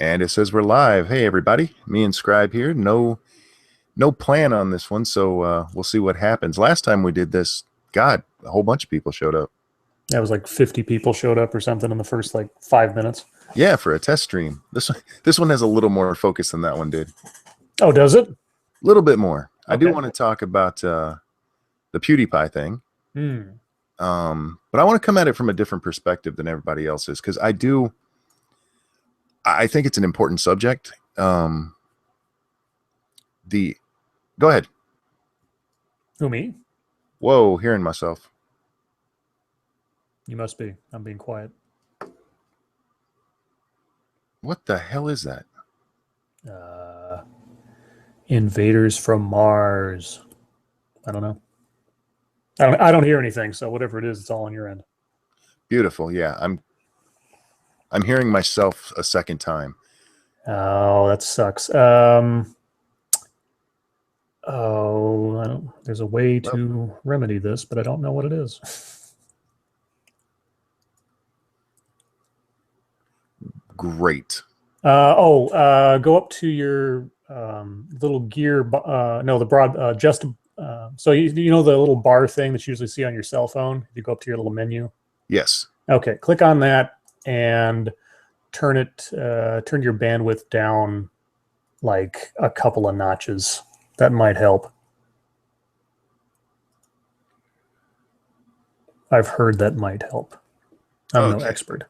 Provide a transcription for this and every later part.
And it says we're live. Hey, everybody. Me and Scribe here. No plan on this one, so we'll see what happens. Last time we did this, God, a whole bunch of people showed up. That was like 50 people showed up or something in the first like 5 minutes. Yeah, for a test stream. This one has a little more focus than that one did. Oh, does it? A little bit more. Okay. I do want to talk about the Pewdiepie thing. But I want to come at it from a different perspective than everybody else is, because I think it's an important subject. Go ahead. Who, me? Whoa, hearing myself. You must be. I'm being quiet. What the hell is that? Invaders from Mars. I don't know. I don't hear anything, so whatever it is, it's all on your end. Beautiful. Yeah, I'm hearing myself a second time. Oh, that sucks. There's a way to remedy this, but I don't know what it is. Great. Go up to your little gear. No, the broad. So you know the little bar thing that you usually see on your cell phone. If you go up to your little menu. Yes. Okay. Click on that and turn your bandwidth down like a couple of notches. That might help. I've heard that might help. I'm no expert.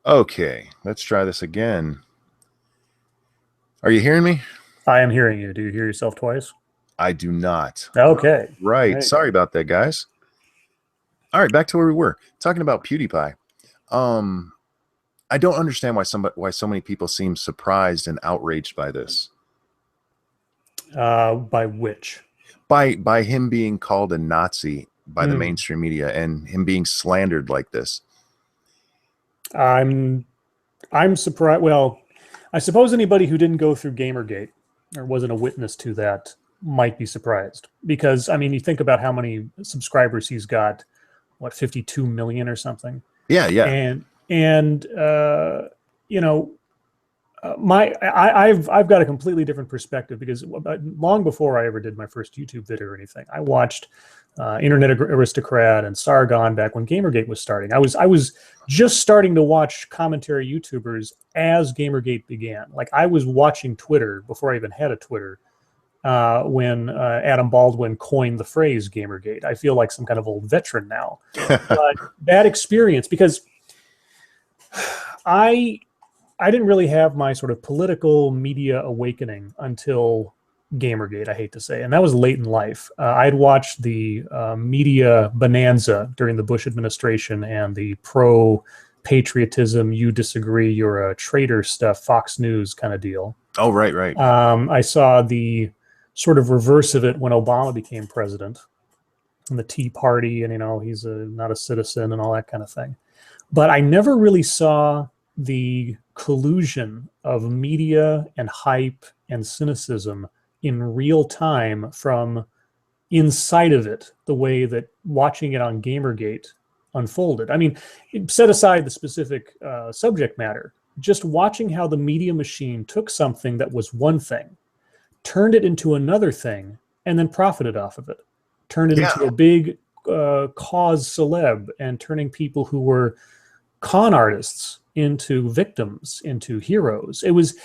Okay, let's try this again. Are you hearing me? I am hearing you. Do you hear yourself twice? I do not. Okay. Right. Sorry about that, guys. All right, back to where we were. Talking about Pewdiepie. I don't understand why so many people seem surprised and outraged by this. By which? By him being called a Nazi by the mainstream media and him being slandered like this. I'm surprised. Well, I suppose anybody who didn't go through Gamergate or wasn't a witness to that might be surprised, because I mean, you think about how many subscribers he's got, what, 52 million or something. Yeah. And you know, I've got a completely different perspective, because long before I ever did my first YouTube video or anything, I watched Internet Aristocrat and Sargon back when Gamergate was starting. I was just starting to watch commentary YouTubers as Gamergate began. Like, I was watching Twitter before I even had a Twitter when Adam Baldwin coined the phrase Gamergate. I feel like some kind of old veteran now. But that experience, because I didn't really have my sort of political media awakening until Gamergate, I hate to say, and that was late in life. I'd watched the media bonanza during the Bush administration and the pro-patriotism, you disagree, you're a traitor stuff, Fox News kind of deal. Oh, right. I saw the sort of reverse of it when Obama became president, and the Tea Party, and, you know, he's not a citizen and all that kind of thing. But I never really saw the collusion of media and hype and cynicism in real time from inside of it, the way that watching it on Gamergate unfolded. I mean, set aside the specific subject matter, just watching how the media machine took something that was one thing, turned it into another thing, and then profited off of it. Turned it into a big cause celeb, and turning people who were con artists into victims, into heroes. It was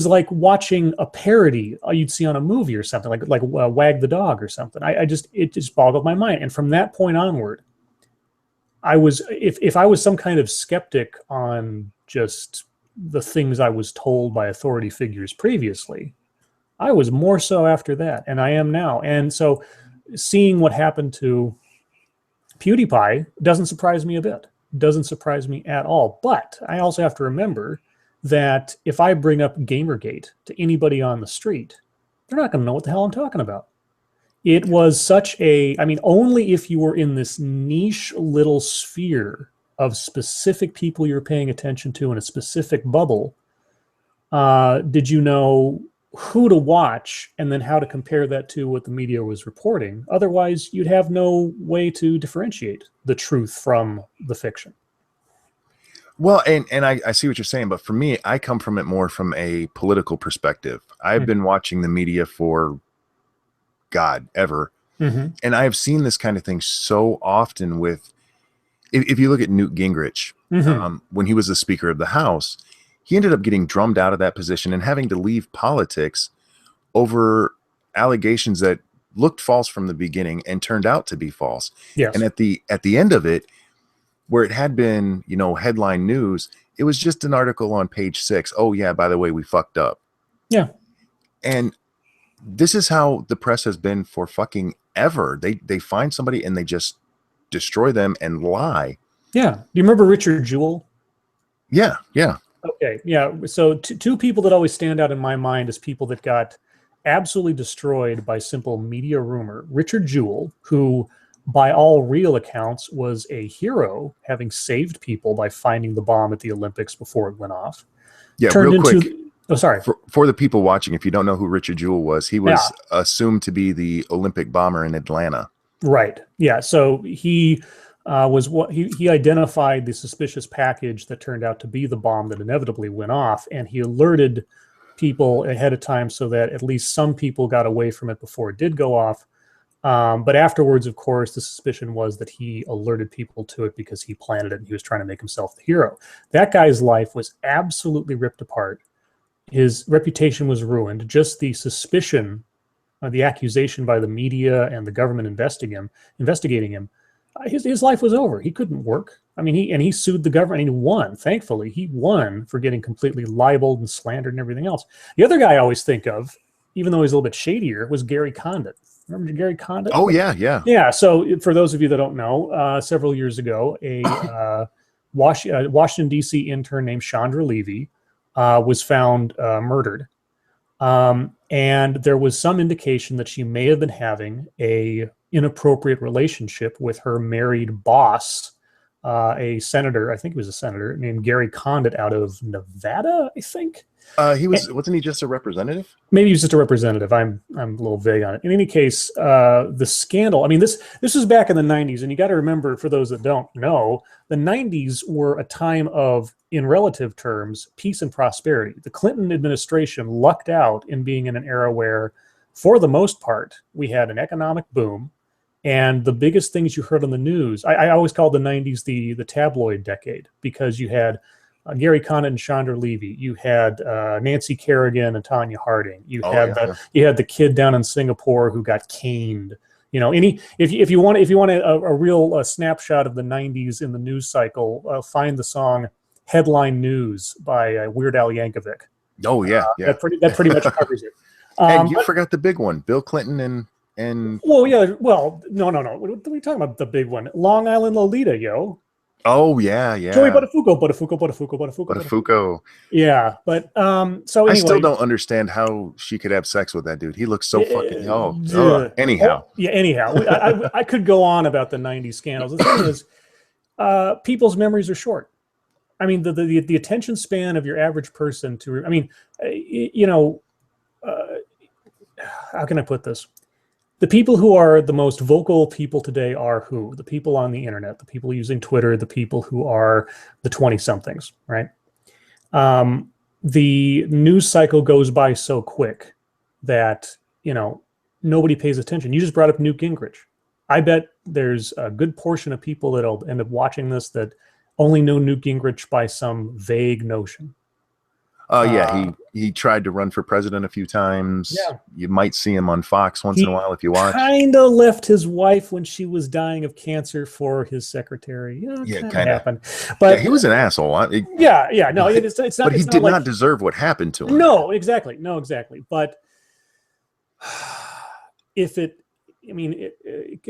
like watching a parody you'd see on a movie or something, like Wag the Dog or something. It just boggled my mind. And from that point onward, I was, if I was some kind of skeptic on just the things I was told by authority figures previously, I was more so after that, and I am now. And so seeing what happened to PewDiePie doesn't surprise me a bit. Doesn't surprise me at all. But I also have to remember that if I bring up Gamergate to anybody on the street, they're not going to know what the hell I'm talking about. It was such a, I mean, only if you were in this niche little sphere of specific people you're paying attention to in a specific bubble, did you know who to watch and then how to compare that to what the media was reporting. Otherwise, you'd have no way to differentiate the truth from the fiction. Well, and I see what you're saying, but for me, I come from it more from a political perspective. I've been watching the media for God ever, and I have seen this kind of thing so often with, if you look at Newt Gingrich, when he was the Speaker of the House, he ended up getting drummed out of that position and having to leave politics over allegations that looked false from the beginning and turned out to be false. Yes. And at the end of it, where it had been, you know, headline news, it was just an article on page 6. Oh yeah, by the way, we fucked up. Yeah. And this is how the press has been for fucking ever. They find somebody and they just destroy them and lie. Yeah. Do you remember Richard Jewell? Yeah. Yeah. Okay. Yeah. So two people that always stand out in my mind as people that got absolutely destroyed by simple media rumor. Richard Jewell, who by all real accounts was a hero, having saved people by finding the bomb at the Olympics before it went off. Yeah, Turned real quick. Oh, sorry. For the people watching, if you don't know who Richard Jewell was, he was assumed to be the Olympic bomber in Atlanta. Right. Yeah. So he he identified the suspicious package that turned out to be the bomb that inevitably went off, and he alerted people ahead of time so that at least some people got away from it before it did go off. But afterwards, of course, the suspicion was that he alerted people to it because he planned it and he was trying to make himself the hero. That guy's life was absolutely ripped apart. His reputation was ruined. Just the suspicion, the accusation by the media and the government investigating him, his life was over. He couldn't work. I mean, he sued the government and he won. Thankfully, he won for getting completely libeled and slandered and everything else. The other guy I always think of, even though he's a little bit shadier, was Gary Condit. Remember Gary Condit? Oh, yeah, yeah. Yeah, so for those of you that don't know, several years ago, a Washington, D.C. intern named Chandra Levy was found murdered. And there was some indication that she may have been having a inappropriate relationship with her married boss, a senator, I think he was a senator, named Gary Condit out of Nevada, I think. Wasn't he just a representative? Maybe he was just a representative. I'm a little vague on it. In any case, the scandal, I mean, this was back in the 90s, and you got to remember, for those that don't know, the 90s were a time of, in relative terms, peace and prosperity. The Clinton administration lucked out in being in an era where, for the most part, we had an economic boom, and the biggest things you heard on the news, I always called the 90s the tabloid decade, because you had Gary Condit and Chandra Levy. You had Nancy Kerrigan and Tanya Harding. You had the kid down in Singapore who got caned. You know, if you want a real snapshot of the 90s in the news cycle, find the song "Headline News" by Weird Al Yankovic. Oh yeah, yeah. That pretty much covers it. And you forgot the big one, Bill Clinton and. Well, yeah. Well, no. What are we talking about? The big one, Long Island Lolita, yo. Oh yeah, yeah. Joey Buttafuoco. Yeah, but so anyway, I still don't understand how she could have sex with that dude. He looks so fucking anyhow. I could go on about the 90s scandals. The thing is, people's memories are short. I mean, the attention span of your average person how can I put this? The people who are the most vocal people today are who? The people on the internet, the people using Twitter, the people who are the 20-somethings, right? The news cycle goes by so quick that, nobody pays attention. You just brought up Newt Gingrich. I bet there's a good portion of people that'll end up watching this that only know Newt Gingrich by some vague notion. He tried to run for president a few times. Yeah. You might see him on Fox once in a while if you watch. Kind of left his wife when she was dying of cancer for his secretary. Kind of happened. But he was an asshole. No, it's not. But he did not deserve what happened to him. No, exactly. But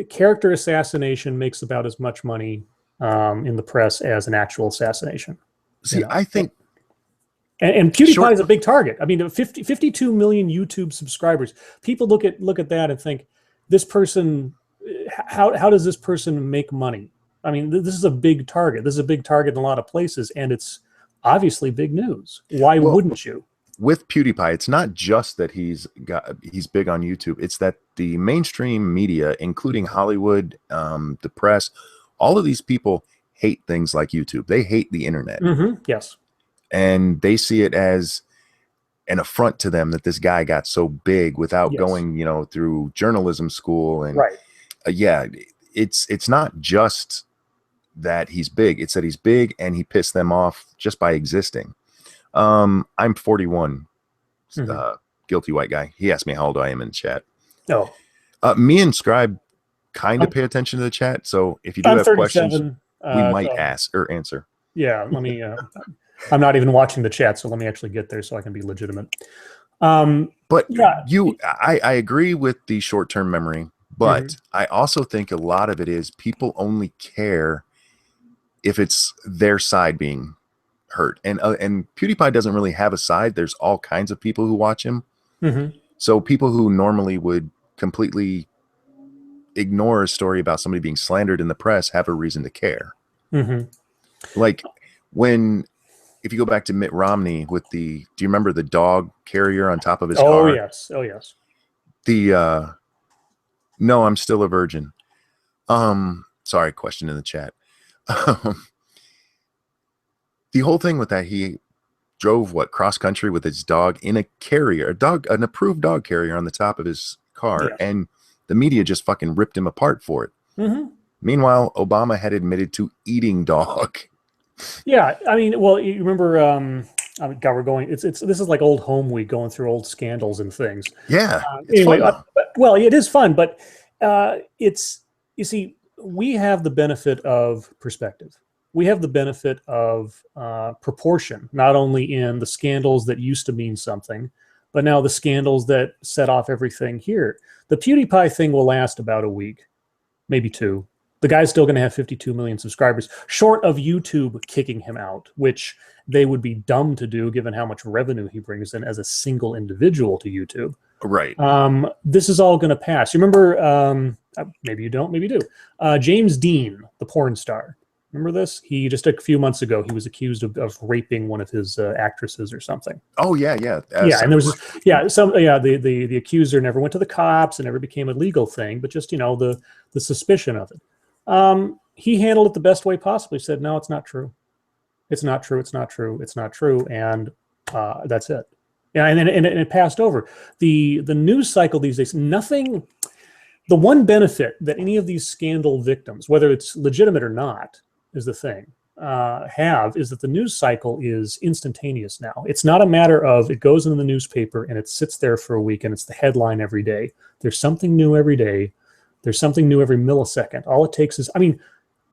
character assassination makes about as much money in the press as an actual assassination. See, I think. And PewDiePie is a big target. I mean, 52 million YouTube subscribers. People look at that and think, this person, how does this person make money? I mean, this is a big target. This is a big target in a lot of places, and it's obviously big news. Why wouldn't you? with PewDiePie, it's not just that he's big on YouTube. It's that the mainstream media, including Hollywood, the press, all of these people hate things like YouTube. They hate the internet. Yes. And they see it as an affront to them that this guy got so big without going, through journalism school. And yeah, it's not just that he's big. It's that he's big and he pissed them off just by existing. I'm 41, guilty white guy. He asked me how old I am in chat. Oh, me and Scribe kind of pay attention to the chat. So if you do have questions, we might ask or answer. Yeah, let me. I'm not even watching the chat, so let me actually get there so I can be legitimate. But yeah, I agree with the short-term memory, but I also think a lot of it is people only care if it's their side being hurt, and PewDiePie doesn't really have a side. There's all kinds of people who watch him, so people who normally would completely ignore a story about somebody being slandered in the press have a reason to care. Like if you go back to Mitt Romney with do you remember the dog carrier on top of his car? Oh yes. No, I'm still a virgin. Sorry, question in the chat. The whole thing with that, he drove cross country with his dog in a carrier, an approved dog carrier on the top of his car, and the media just fucking ripped him apart for it. Meanwhile, Obama had admitted to eating dog. Yeah, I mean, well, you remember, God, we're going. This is like old home week, going through old scandals and things. Yeah. Anyway, well, it is fun, but you see, we have the benefit of perspective. We have the benefit of proportion, not only in the scandals that used to mean something, but now the scandals that set off everything here. The PewDiePie thing will last about a week, maybe two. The guy's still going to have 52 million subscribers, short of YouTube kicking him out, which they would be dumb to do given how much revenue he brings in as a single individual to YouTube. Right. This is all going to pass. You remember, maybe you don't, maybe you do, James Dean, the porn star. Remember this? He just a few months ago, he was accused of raping one of his actresses or something. Oh yeah. And there was the accuser never went to the cops and never became a legal thing, but just the suspicion of it. He handled it the best way possible. He said, no, it's not true. It's not true. It's not true. It's not true. And that's it. Yeah, and it passed over. The news cycle these days, nothing. The one benefit that any of these scandal victims, whether it's legitimate or not, is the thing, is that the news cycle is instantaneous now. It's not a matter of it goes into the newspaper and it sits there for a week and it's the headline every day. There's something new every day. There's something new every millisecond. All it takes is,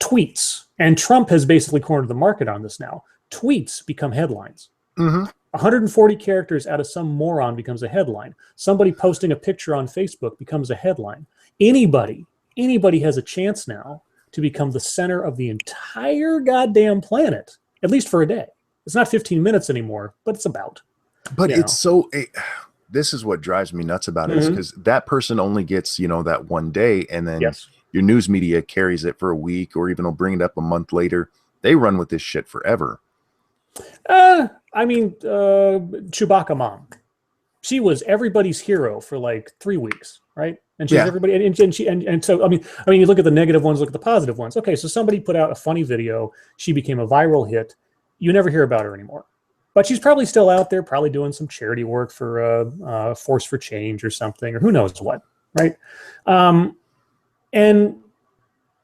tweets. And Trump has basically cornered the market on this now. Tweets become headlines. 140 characters out of some moron becomes a headline. Somebody posting a picture on Facebook becomes a headline. Anybody has a chance now to become the center of the entire goddamn planet, at least for a day. It's not 15 minutes anymore, but it's about. But it's so... this is what drives me nuts about it, is because that person only gets, that one day, and then your news media carries it for a week, or even will bring it up a month later. They run with this shit forever. Chewbacca mom. She was everybody's hero for like 3 weeks, right? And she's everybody, and so you look at the negative ones, look at the positive ones. Okay, so somebody put out a funny video, she became a viral hit. You never hear about her anymore. But she's probably still out there, probably doing some charity work for Force for Change or something, or who knows what, right? And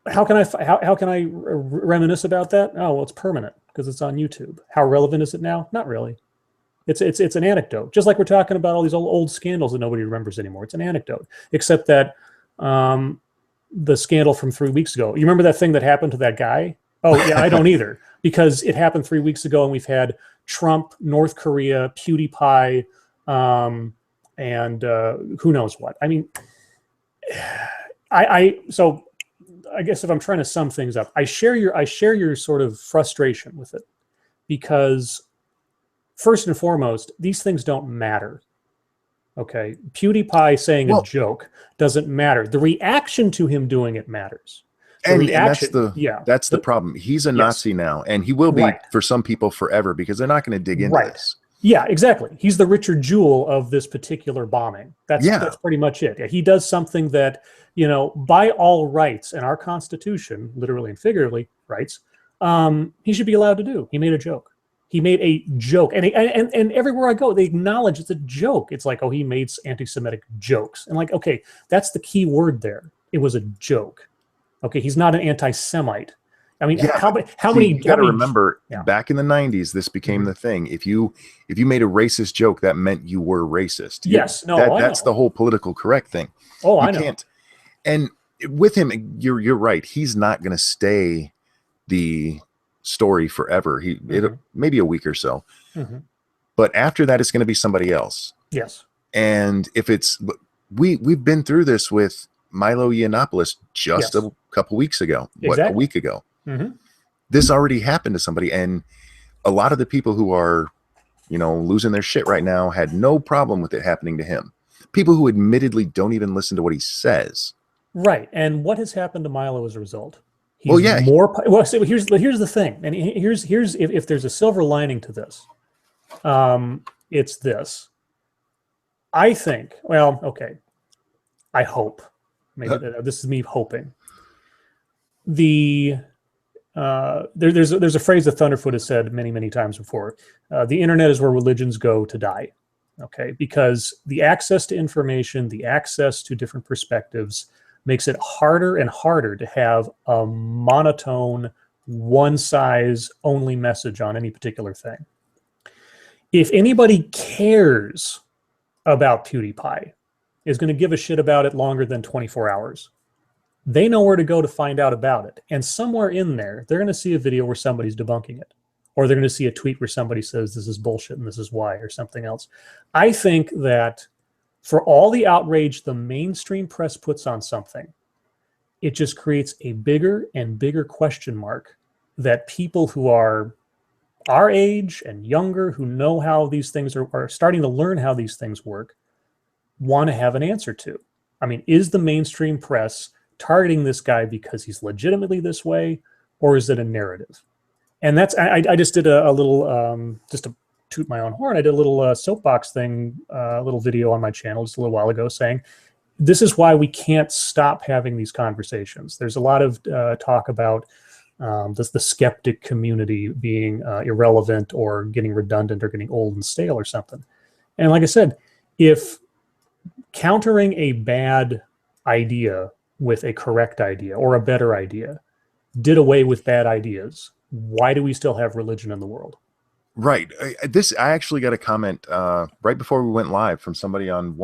how can I reminisce about that? Oh, well, it's permanent because it's on YouTube. How relevant is it now? Not really. It's an anecdote. Just like we're talking about all these old scandals that nobody remembers anymore. It's an anecdote, except that the scandal from 3 weeks ago. You remember that thing that happened to that guy? Oh yeah, I don't either, because it happened 3 weeks ago, and we've had Trump, North Korea, PewDiePie, and who knows what. So I guess if I'm trying to sum things up, I share your sort of frustration with it, because first and foremost, these things don't matter. Okay, PewDiePie saying a joke doesn't matter. The reaction to him doing it matters. And that's the problem. He's a Nazi now, and he will be for some people forever, because they're not going to dig into this. Yeah, exactly. He's the Richard Jewell of this particular bombing. That's pretty much it. Yeah, he does something that, by all rights in our Constitution, literally and figuratively rights, he should be allowed to do. He made a joke. He made a joke, and everywhere I go, they acknowledge it's a joke. It's like, oh, he made anti-Semitic jokes, and like, okay, that's the key word there. It was a joke. Okay, he's not an anti-Semite. I mean, how many? You got to remember, back in the 90s, this became the thing. If you made a racist joke, that meant you were racist. Yes, that's the whole political correct thing. Oh, I know. Can't. And with him, you're right. He's not going to stay the story forever. Maybe a week or so, but after that, it's going to be somebody else. Yes. And if it's we've been through this with Milo Yiannopoulos just a couple weeks ago. A week ago. This already happened to somebody, and a lot of the people who are, losing their shit right now had no problem with it happening to him. People who admittedly don't even listen to what he says. Right, and what has happened to Milo as a result? So here's the thing, and here's if there's a silver lining to this, it's this. I think. Well, okay. I hope. Maybe this is me hoping. There's a phrase that Thunderfoot has said many, many times before. The internet is where religions go to die. Okay, because the access to information, the access to different perspectives makes it harder and harder to have a monotone, one-size-only message on any particular thing. If anybody cares about PewDiePie, is going to give a shit about it longer than 24 hours. They know where to go to find out about it. And somewhere in there, they're going to see a video where somebody's debunking it. Or they're going to see a tweet where somebody says this is bullshit and this is why, or something else. I think that for all the outrage the mainstream press puts on something, it just creates a bigger and bigger question mark that people who are our age and younger, who know how these things are starting to learn how these things work, want to have an answer to. I mean, is the mainstream press targeting this guy because he's legitimately this way, or is it a narrative? And that's, I just did a little, just to toot my own horn, I did a little soapbox thing, a little video on my channel just a little while ago saying, this is why we can't stop having these conversations. There's a lot of talk about the skeptic community being irrelevant or getting redundant or getting old and stale or something. And like I said, if countering a bad idea with a correct idea or a better idea did away with bad ideas, why do we still have religion in the world? Right. I actually got a comment right before we went live from somebody on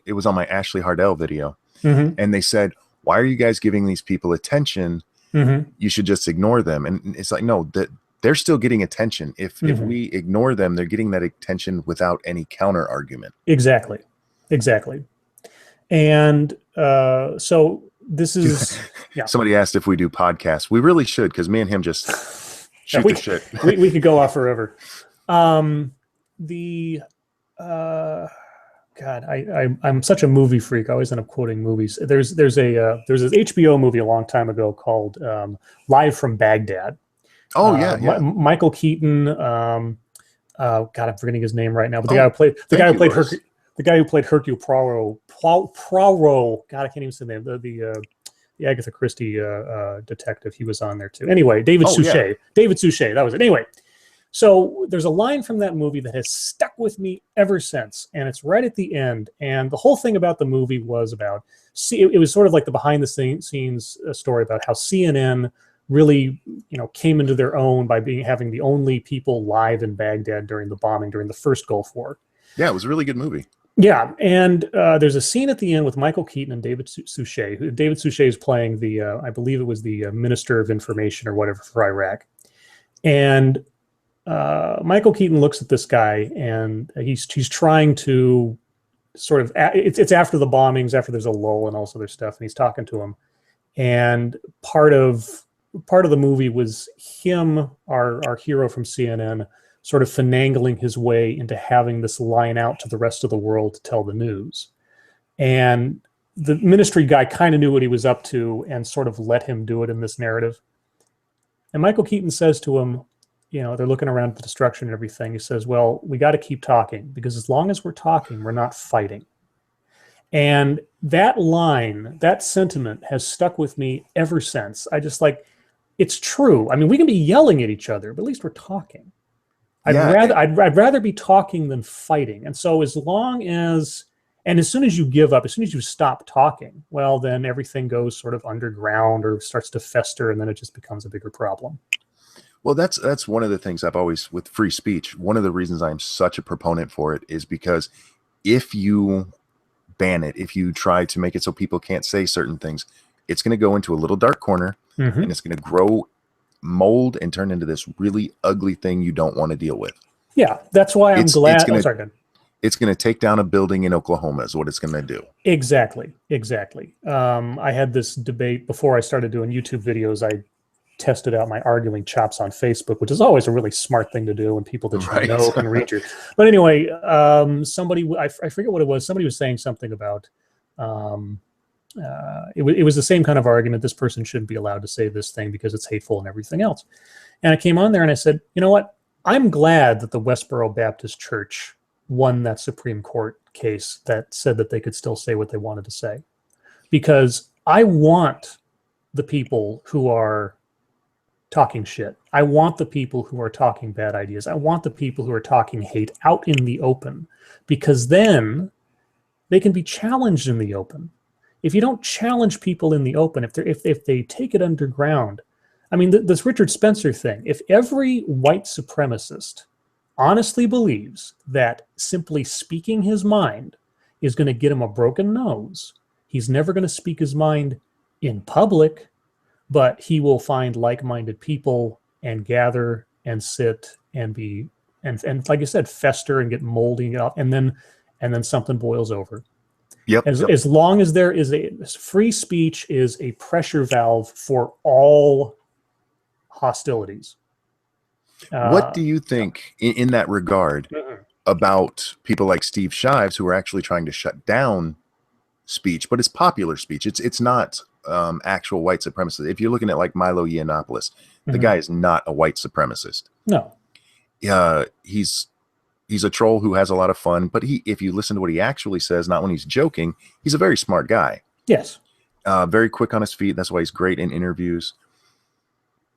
it was on my Ashley Hardell video. And they said, why are you guys giving these people attention? You should just ignore them. And it's like, no, they're still getting attention. If we ignore them, they're getting that attention without any counter argument. Exactly. And so this is, Somebody asked if we do podcasts. We really should, because me and him just shoot the shit. we could go off forever. God, I'm such a movie freak. I always end up quoting movies. There's an HBO movie a long time ago called Live from Baghdad. Oh yeah. Michael Keaton. God, I'm forgetting his name right now. But the guy who played Hercule Poirot. God, I can't even say the name. The Agatha Christie detective. He was on there too. Anyway, David Suchet. Yeah. David Suchet. That was it. Anyway. So there's a line from that movie that has stuck with me ever since, and it's right at the end. And the whole thing about the movie was about, it was sort of like the behind the scenes story about how CNN really, came into their own by having the only people live in Baghdad during the bombing during the first Gulf War. Yeah, it was a really good movie. Yeah, and there's a scene at the end with Michael Keaton and David Suchet. David Suchet is playing I believe it was the Minister of Information or whatever for Iraq, and Michael Keaton looks at this guy and he's trying to sort of, it's after the bombings, after there's a lull and all this other stuff, and he's talking to him. And part of the movie was him, our hero from CNN, sort of finagling his way into having this line out to the rest of the world to tell the news. And the ministry guy kind of knew what he was up to and sort of let him do it in this narrative. And Michael Keaton says to him, they're looking around at the destruction and everything. He says, well, we got to keep talking, because as long as we're talking, we're not fighting. And that line, that sentiment has stuck with me ever since. I just it's true. I mean, we can be yelling at each other, but at least we're talking. I'd rather be talking than fighting. And so as soon as you give up, as soon as you stop talking, well, then everything goes sort of underground or starts to fester, and then it just becomes a bigger problem. Well, that's one of the things I've always, with free speech, one of the reasons I'm such a proponent for it is because if you ban it, if you try to make it so people can't say certain things, it's going to go into a little dark corner, and it's going to grow, mold, and turn into this really ugly thing you don't want to deal with. Yeah, that's why I'm glad. It's going to take down a building in Oklahoma is what it's going to do. Exactly. I had this debate before I started doing YouTube videos. I tested out my arguing chops on Facebook, which is always a really smart thing to do when people that you know can read you. But anyway, somebody, I forget what it was. Somebody was saying something about, it was the same kind of argument. This person shouldn't be allowed to say this thing because it's hateful and everything else. And I came on there and I said, you know what? I'm glad that the Westboro Baptist Church won that Supreme Court case that said that they could still say what they wanted to say, because I want the people who are talking shit. I want the people who are talking bad ideas. I want the people who are talking hate out in the open, because then they can be challenged in the open. If you don't challenge people in the open, if they take it underground, I mean, this Richard Spencer thing, if every white supremacist honestly believes that simply speaking his mind is going to get him a broken nose, he's never going to speak his mind in public, but he will find like-minded people and gather and sit and be, and like I said, fester and get moldy up, and then something boils over. Yep. As long as there is free speech is a pressure valve for all hostilities. What do you think in that regard about people like Steve Shives, who are actually trying to shut down speech, but it's popular speech. It's not actual white supremacist. If you're looking at like Milo Yiannopoulos, the guy is not a white supremacist. No. He's a troll who has a lot of fun, but if you listen to what he actually says, not when he's joking, he's a very smart guy. Yes. Very quick on his feet. That's why he's great in interviews.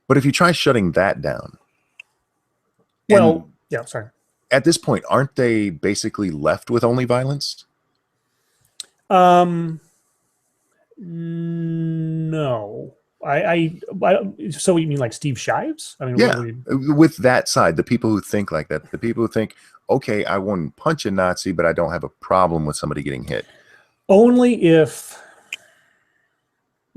But if you try shutting that down, well, yeah, sorry. At this point, aren't they basically left with only violence? No. So you mean like Steve Shives? I mean, yeah, with that side, the people who think like that, the people who think, okay, I won't punch a Nazi, but I don't have a problem with somebody getting hit. Only if.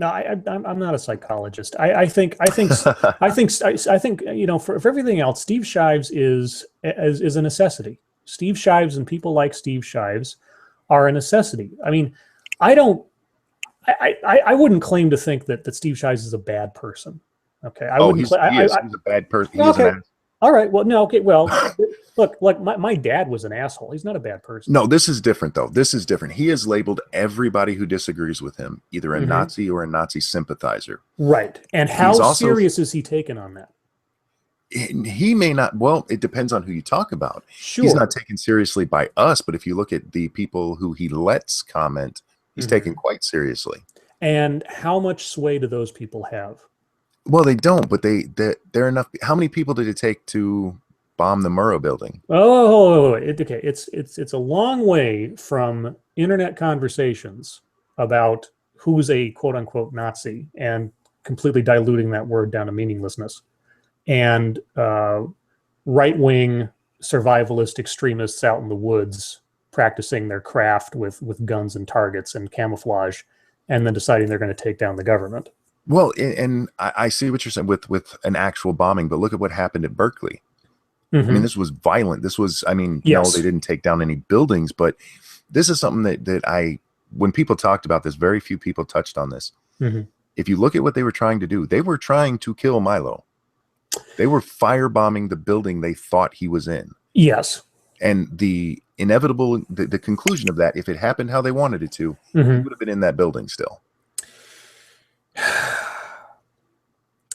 No, I'm not a psychologist. I think you know, for everything else, Steve Shives is a necessity. Steve Shives and people like Steve Shives are a necessity. I mean, I wouldn't claim to think that Steve Shives is a bad person. Okay, he's a bad person. Okay. All right. Well, no. Okay. Well, look, like my dad was an asshole. He's not a bad person. No, this is different though. This is different. He has labeled everybody who disagrees with him either a Nazi or a Nazi sympathizer. Right. And how serious is he taken on that? He may not. Well, it depends on who you talk about. Sure. He's not taken seriously by us, but if you look at the people who he lets comment, he's taken quite seriously. And how much sway do those people have? Well, they don't, but they're enough. How many people did it take to bomb the Murrah building? Okay. It's a long way from internet conversations about who's a quote unquote Nazi and completely diluting that word down to meaninglessness, and right-wing survivalist extremists out in the woods practicing their craft with guns and targets and camouflage, and then deciding they're going to take down the government. Well, and I see what you're saying with an actual bombing, but look at what happened at Berkeley. I mean, this was violent. This was, I mean, no, they didn't take down any buildings, but this is something that when people talked about this, very few people touched on this. If you look at what they were trying to do, they were trying to kill Milo. They were firebombing the building they thought he was in. Yes. And the inevitable, the conclusion of that, if it happened how they wanted it to, he would have been in that building still.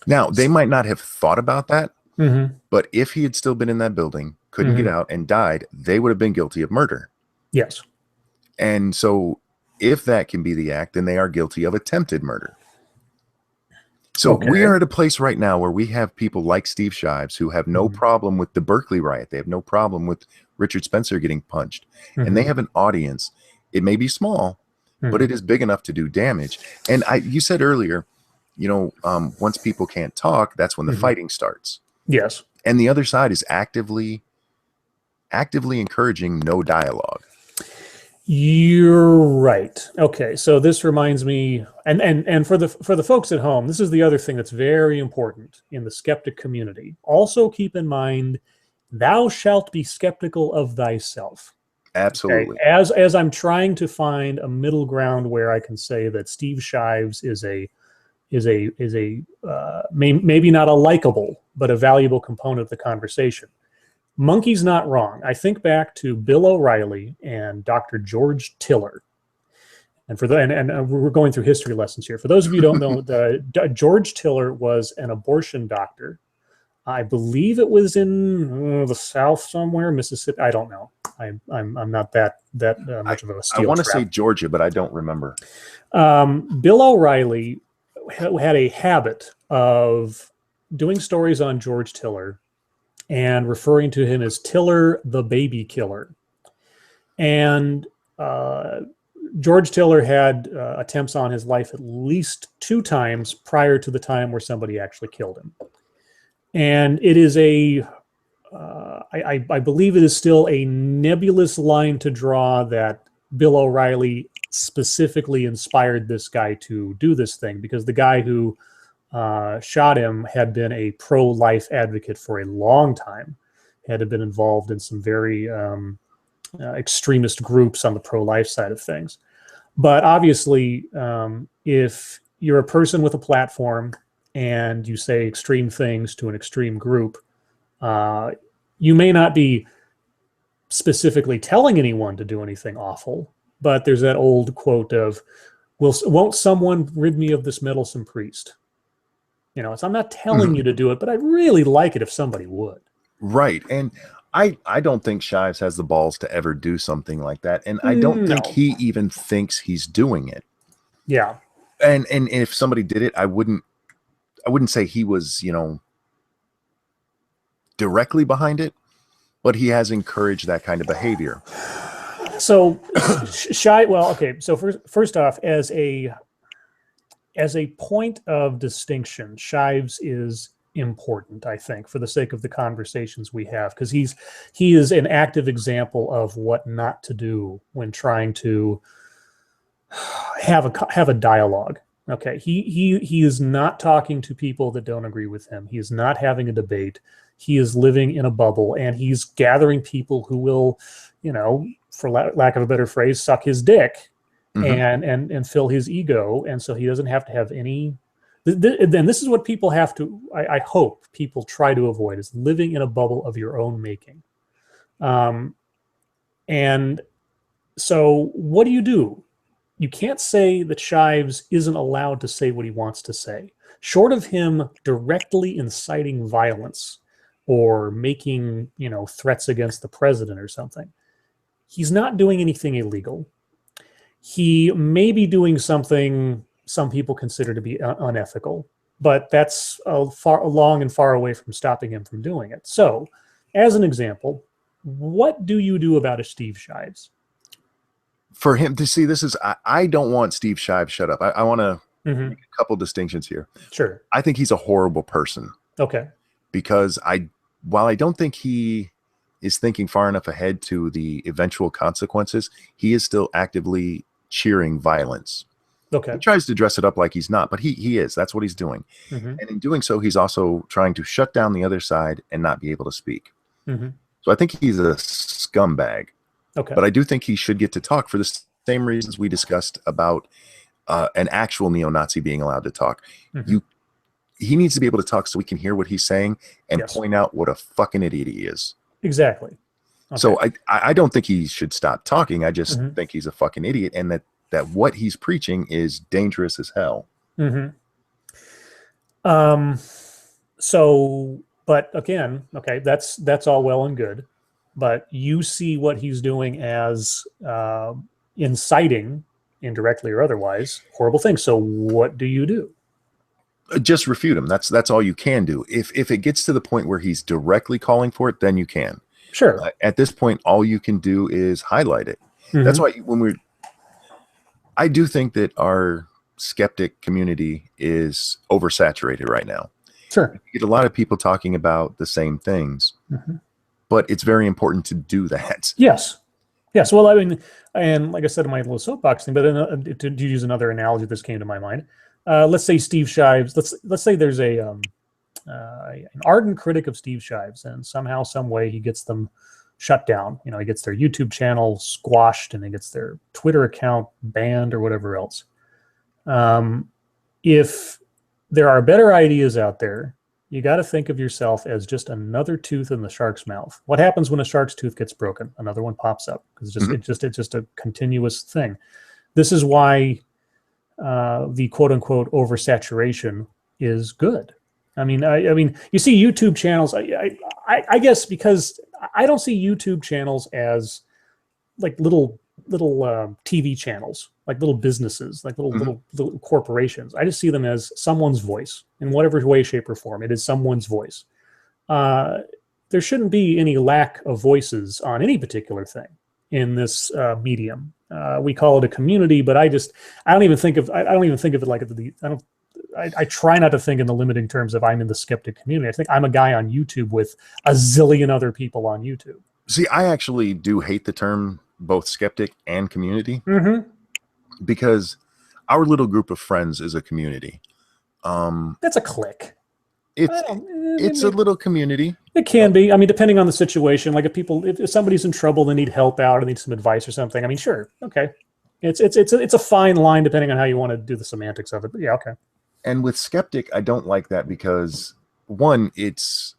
Now, they might not have thought about that, But if he had still been in that building, couldn't get out, and died, they would have been guilty of murder. Yes. And so if that can be the act, then they are guilty of attempted murder. So we are at a place right now where we have people like Steve Shives who have no problem with the Berkeley riot. They have no problem with Richard Spencer getting punched. And they have an audience. It may be small, but it is big enough to do damage. And you said earlier, you know, once people can't talk, that's when the fighting starts. Yes. And the other side is actively encouraging no dialogue. You're right. Okay, so this reminds me, and for the folks at home, this is the other thing that's very important in the skeptic community. Also keep in mind, thou shalt be skeptical of thyself. Absolutely. Okay? As I'm trying to find a middle ground where I can say that Steve Shives is maybe not a likable, but a valuable component of the conversation. Monkey's not wrong. I think back to Bill O'Reilly and Dr. George Tiller. And we're going through history lessons here. For those of you who don't know, George Tiller was an abortion doctor. I believe it was in the South somewhere, Mississippi. I don't know. I'm not that much of a steel I want to trap. say Georgia, but I don't remember. Bill O'Reilly had a habit of doing stories on George Tiller and referring to him as Tiller the baby killer. And George Tiller had attempts on his life at least 2 times prior to the time where somebody actually killed him. And it is I believe it is still a nebulous line to draw that Bill O'Reilly specifically inspired this guy to do this thing, because the guy who shot him had been a pro-life advocate for a long time, had been involved in some very extremist groups on the pro-life side of things. But obviously, if you're a person with a platform and you say extreme things to an extreme group, you may not be specifically telling anyone to do anything awful, but there's that old quote of, won't someone rid me of this meddlesome priest? You know, so I'm not telling you to do it, but I'd really like it if somebody would. Right. And I don't think Shives has the balls to ever do something like that. And I don't think he even thinks he's doing it. Yeah. And if somebody did it, I wouldn't say he was, you know, directly behind it, but he has encouraged that kind of behavior. So so first off, as a point of distinction, Shives is important, I think, for the sake of the conversations we have, because he is an active example of what not to do when trying to have a dialogue. Okay, he is not talking to people that don't agree with him. He is not having a debate. He is living in a bubble, and he's gathering people who will, you know, for lack of a better phrase, suck his dick and fill his ego. And so he doesn't have to have any. Then this is what people have to, I hope people try to avoid, is living in a bubble of your own making. And so what do? You can't say that Shives isn't allowed to say what he wants to say. Short of him directly inciting violence or making, you know, threats against the president or something, he's not doing anything illegal. He may be doing something some people consider to be unethical, but that's long and far away from stopping him from doing it. So, as an example, what do you do about a Steve Shives? For him to see, I don't want Steve Shives shut up. I want to make a couple distinctions here. Sure. I think he's a horrible person. Okay. Because while I don't think he is thinking far enough ahead to the eventual consequences, he is still actively cheering violence. Okay. He tries to dress it up like he's not, but he is. That's what he's doing. And in doing so, he's also trying to shut down the other side and not be able to speak. So I think he's a scumbag. Okay. But I do think he should get to talk for the same reasons we discussed about an actual neo-Nazi being allowed to talk. He needs to be able to talk so we can hear what he's saying and point out what a fucking idiot he is. Exactly. Okay. So I don't think he should stop talking. I just think he's a fucking idiot, and that what he's preaching is dangerous as hell. So But again, okay, that's all well and good, but you see what he's doing as inciting, indirectly or otherwise, horrible things. So what do you do? Just refute him. That's all you can do. If it gets to the point where he's directly calling for it, then you can. Sure. At this point, all you can do is highlight it. That's why I do think that our skeptic community is oversaturated right now. Sure. You get a lot of people talking about the same things, but it's very important to do that. Yes. Yes. Well, I mean, and like I said in my little soapbox thing, but to use another analogy, this came to my mind. Let's say Steve Shives. Let's say there's an ardent critic of Steve Shives, and somehow, some way, he gets them shut down. You know, he gets their YouTube channel squashed, and he gets their Twitter account banned or whatever else. If there are better ideas out there, you got to think of yourself as just another tooth in the shark's mouth. What happens when a shark's tooth gets broken? Another one pops up, because it's just a continuous thing. This is why the quote unquote oversaturation is good. I mean, you see YouTube channels. I guess because I don't see YouTube channels as like little TV channels, like little businesses, like little corporations. I just see them as someone's voice in whatever way, shape, or form. It is someone's voice. There shouldn't be any lack of voices on any particular thing in this medium. We call it a community, but I don't even think of it like I try not to think in the limiting terms of I'm in the skeptic community. I think I'm a guy on YouTube with a zillion other people on YouTube. See, I actually do hate the term both skeptic and community, because our little group of friends is a community. That's a clique. It's a little community. It can be. I mean, depending on the situation. Like if somebody's in trouble, they need help out, or need some advice or something. I mean, sure, okay. It's a fine line depending on how you want to do the semantics of it. But yeah, okay. And with skeptic, I don't like that because, one, it's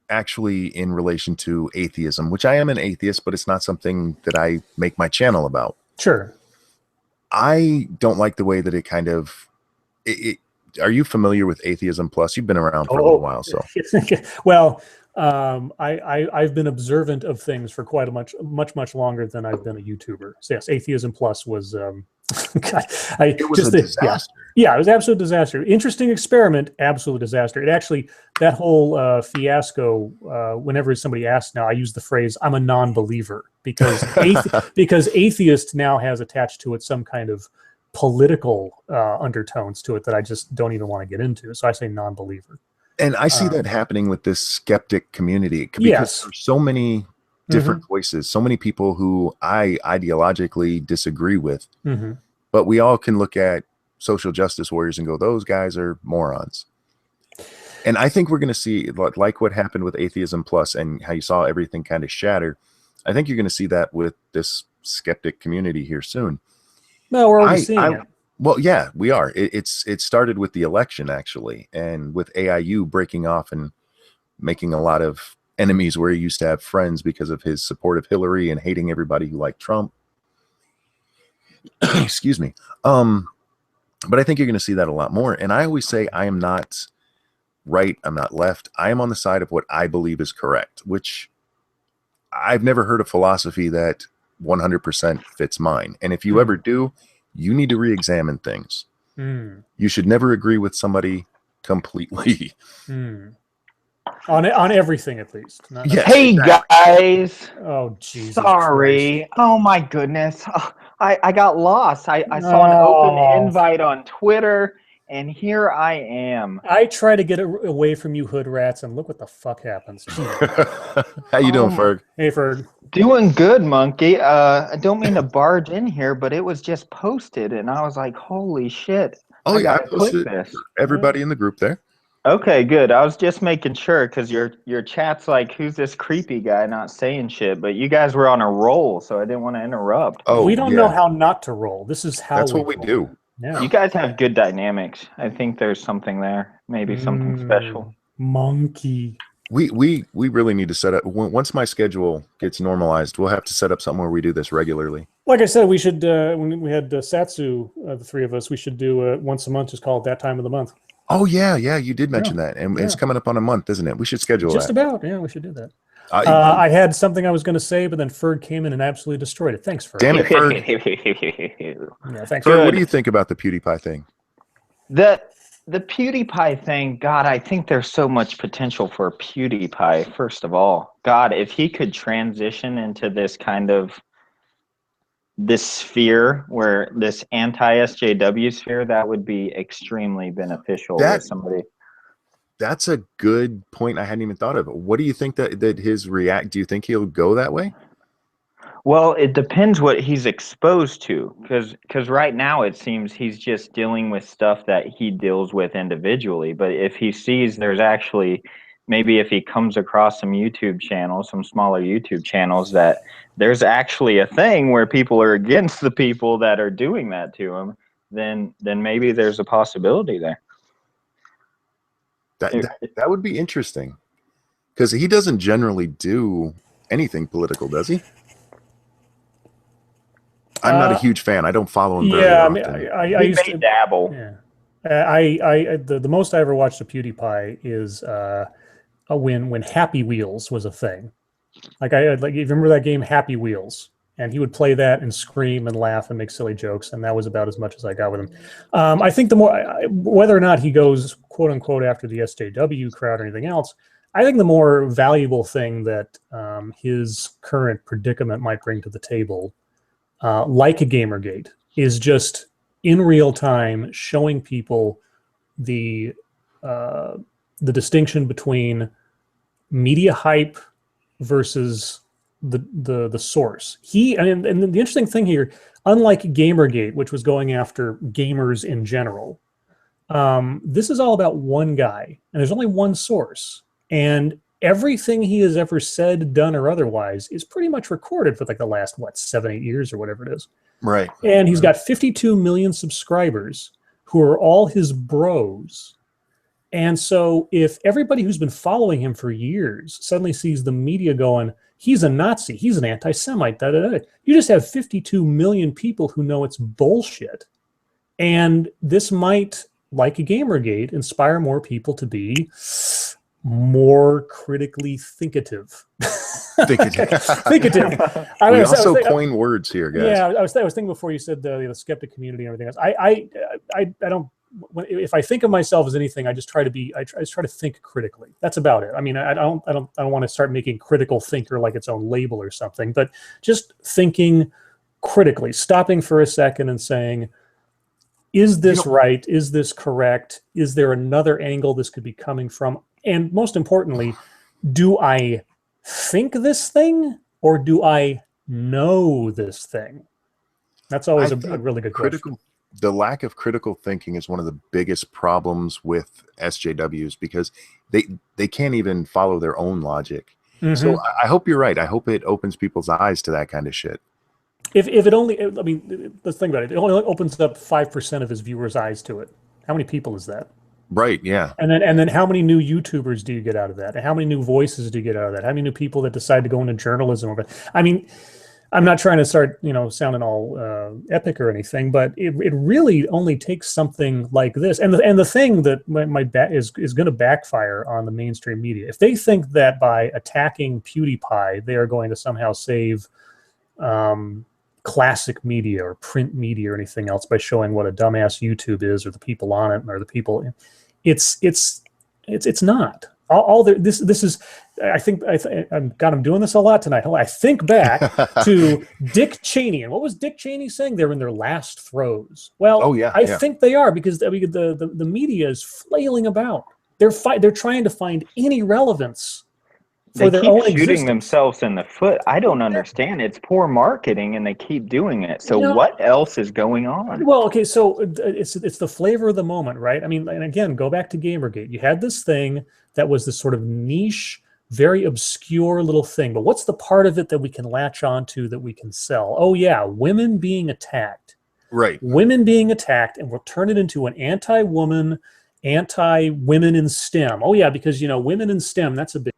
actually in relation to atheism, which I am an atheist, but it's not something that I make my channel about. Sure. I don't like the way that it kind of are you familiar with Atheism Plus? You've been around for a little while, so. Well, I've been observant of things for quite much longer than I've been a YouTuber. So yes, Atheism Plus was it was a disaster. Yeah, it was an absolute disaster. Interesting experiment, absolute disaster. It actually, that whole fiasco, whenever somebody asks now, I use the phrase, I'm a non-believer, because because atheist now has attached to it some kind of political undertones to it that I just don't even want to get into. So I say non-believer. And I see that happening with this skeptic community, because there's so many different voices, so many people who I ideologically disagree with, but we all can look at social justice warriors and go, those guys are morons. And I think we're going to see, like what happened with Atheism Plus and how you saw everything kind of shatter. I think you're going to see that with this skeptic community here soon. No, we're already seeing it. Well, yeah, we are. It started with the election, actually, and with AIU breaking off and making a lot of enemies where he used to have friends because of his support of Hillary and hating everybody who liked Trump. Excuse me. But I think you're going to see that a lot more. And I always say I am not right. I'm not left. I am on the side of what I believe is correct, which I've never heard a philosophy that 100% fits mine. And if you ever do, you need to re-examine things. You should never agree with somebody completely. On everything, at least. Yes, hey, guys. Oh, Jesus. Sorry. Christ. Oh, my goodness. Oh, I got lost. I saw an open invite on Twitter, and here I am. I try to get away from you hood rats, and look what the fuck happens. How you doing, Ferg? Hey, Ferg. Doing good, Monkey. I don't mean to barge in here, but it was just posted, and I was like, holy shit. Oh, yeah, I posted everybody in the group there. Okay, good. I was just making sure, because your chat's like, who's this creepy guy not saying shit? But you guys were on a roll, so I didn't want to interrupt. Oh, we don't know how not to roll. This is how that's what we do. Yeah. You guys have good dynamics. I think there's something there, maybe something special. Monkey. We really need to set up, once my schedule gets normalized, we'll have to set up something where we do this regularly. Like I said, we should, when we had Satsu, the three of us, we should do once a month, just call it that time of the month. Oh yeah, yeah, you did mention Yeah. that, and Yeah. it's coming up on a month, isn't it? We should schedule Just that. about. Yeah, we should do that. I, I had something I was going to say, but then Ferg came in and absolutely destroyed it. Thanks, Ferg. damn it, Ferg. Yeah, thanks. Ferg, what Good. do you think about the PewDiePie thing? The PewDiePie thing, God, I think there's so much potential for PewDiePie. First of all, God, if he could transition into this kind of this sphere, where this anti-SJW sphere, that would be extremely beneficial with somebody. That's a good point. I hadn't even thought of it. What do you think that his react? Do you think he'll go that way? Well, it depends what he's exposed to, because right now it seems he's just dealing with stuff that he deals with individually. But if he sees there's actually, maybe if he comes across some YouTube channels, some smaller YouTube channels, that there's actually a thing where people are against the people that are doing that to him, then maybe there's a possibility there. That would be interesting, because he doesn't generally do anything political, does he? I'm not a huge fan. I don't follow him very often. I used to dabble. Yeah, the most I ever watched of PewDiePie is when Happy Wheels was a thing. Like you remember that game Happy Wheels, and he would play that and scream and laugh and make silly jokes, and that was about as much as I got with him. I think the more whether or not he goes quote unquote after the SJW crowd or anything else, I think the more valuable thing that his current predicament might bring to the table, like a Gamergate, is just in real time showing people the distinction between media hype versus the source. And the interesting thing here, unlike Gamergate, which was going after gamers in general, this is all about one guy, and there's only one source, and everything he has ever said, done, or otherwise is pretty much recorded for like the last 7-8 years or whatever it is. Right. And he's got 52 million subscribers who are all his bros. And so if everybody who's been following him for years suddenly sees the media going, he's a Nazi, he's an anti-Semite, you just have 52 million people who know it's bullshit. And this might, like a Gamergate, inspire more people to be more critically thinkative. Thinkative. We also coin words here, guys. Yeah, I was thinking before you said the skeptic community and everything else. I don't. If I think of myself as anything, I just try to think critically. That's about it. I mean, I don't want to start making critical thinker like its own label or something, but just thinking critically, stopping for a second and saying, is this right? Is this correct? Is there another angle this could be coming from? And most importantly, do I think this thing or do I know this thing? That's always a really good question. The lack of critical thinking is one of the biggest problems with SJWs, because they can't even follow their own logic. Mm-hmm. So I hope you're right. I hope it opens people's eyes to that kind of shit. If it only, I mean, let's think about it. It only opens up 5% of his viewers' eyes to it. How many people is that? Right, yeah. And then how many new YouTubers do you get out of that? And how many new voices do you get out of that? How many new people that decide to go into journalism? I mean, I'm not trying to start, sounding all epic or anything, but it really only takes something like this. And the thing that is going to backfire on the mainstream media, if they think that by attacking PewDiePie, they are going to somehow save classic media or print media or anything else by showing what a dumbass YouTube is, or the people on it, or the people, it's not. This is, I'm doing this a lot tonight. I think back to Dick Cheney, and what was Dick Cheney saying? They're in their last throes. Well, I think they are, because the media is flailing about. They're trying to find any relevance for their own existence. Shooting themselves in the foot. I don't understand. It's poor marketing, and they keep doing it. So what else is going on? Well, okay, so it's the flavor of the moment, right? I mean, and again, go back to Gamergate. You had this thing that was this sort of niche, very obscure little thing. But what's the part of it that we can latch onto, that we can sell? Oh yeah, women being attacked. Right. Women being attacked, and we'll turn it into an anti-woman, anti-women in STEM. Oh yeah, because women in STEM, that's a big.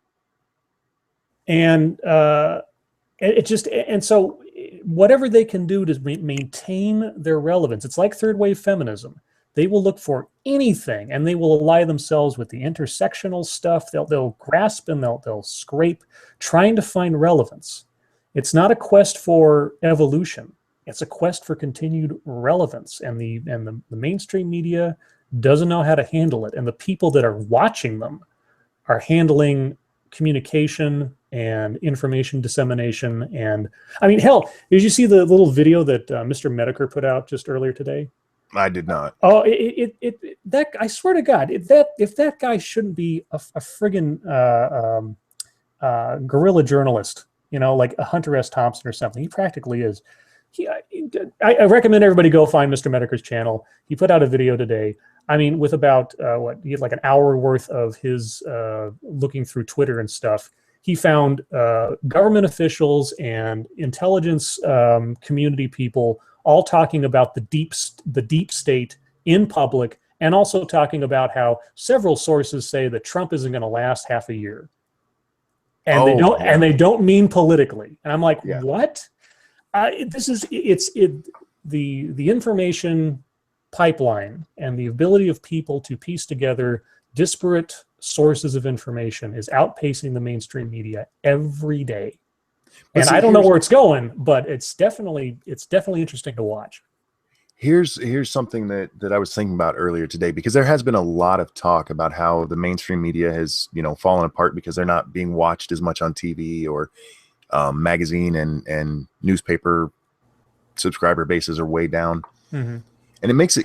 And so whatever they can do to maintain their relevance, it's like third wave feminism. They will look for anything, and they will ally themselves with the intersectional stuff. They'll grasp and they'll scrape, trying to find relevance. It's not a quest for evolution. It's a quest for continued relevance, and the mainstream media doesn't know how to handle it, and the people that are watching them are handling communication and information dissemination. And I mean, hell, did you see the little video that Mr. Medicare put out just earlier today? I did not. Oh, that I swear to God, if that guy shouldn't be a friggin' guerrilla journalist, you know, like a Hunter S. Thompson or something. He practically is. I recommend everybody go find Mr. Medicare's channel. He put out a video today. I mean, with about he had like an hour worth of his looking through Twitter and stuff. He found government officials and intelligence community people all talking about the deep state in public, and also talking about how several sources say that Trump isn't going to last half a year, and they don't mean politically. And I'm like, what? The information pipeline and the ability of people to piece together disparate sources of information is outpacing the mainstream media every day. And I don't know where it's going, but it's definitely interesting to watch. Here's something that I was thinking about earlier today, because there has been a lot of talk about how the mainstream media has, you know, fallen apart because they're not being watched as much on TV, or magazine and newspaper subscriber bases are way down. Mm-hmm. And it makes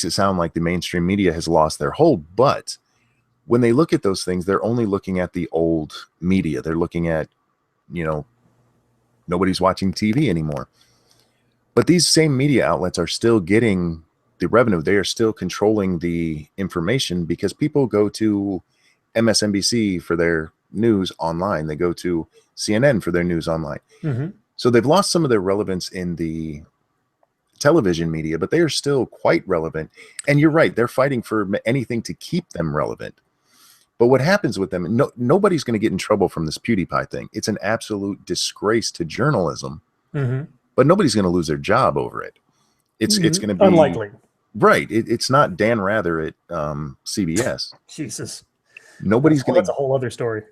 it sound like the mainstream media has lost their hold. But when they look at those things, they're only looking at the old media. They're looking at, you know, nobody's watching TV anymore. But these same media outlets are still getting the revenue. They are still controlling the information, because people go to MSNBC for their news online. They go to CNN for their news online. Mm-hmm. So they've lost some of their relevance in the television media, but they are still quite relevant. And you're right, they're fighting for anything to keep them relevant. But what happens with them, nobody's going to get in trouble from this Pewdiepie thing. It's an absolute disgrace to journalism, mm-hmm. but nobody's going to lose their job over it. It's going to be unlikely. Right. It's not Dan Rather at CBS. Jesus. Nobody's going to. That's a whole other story.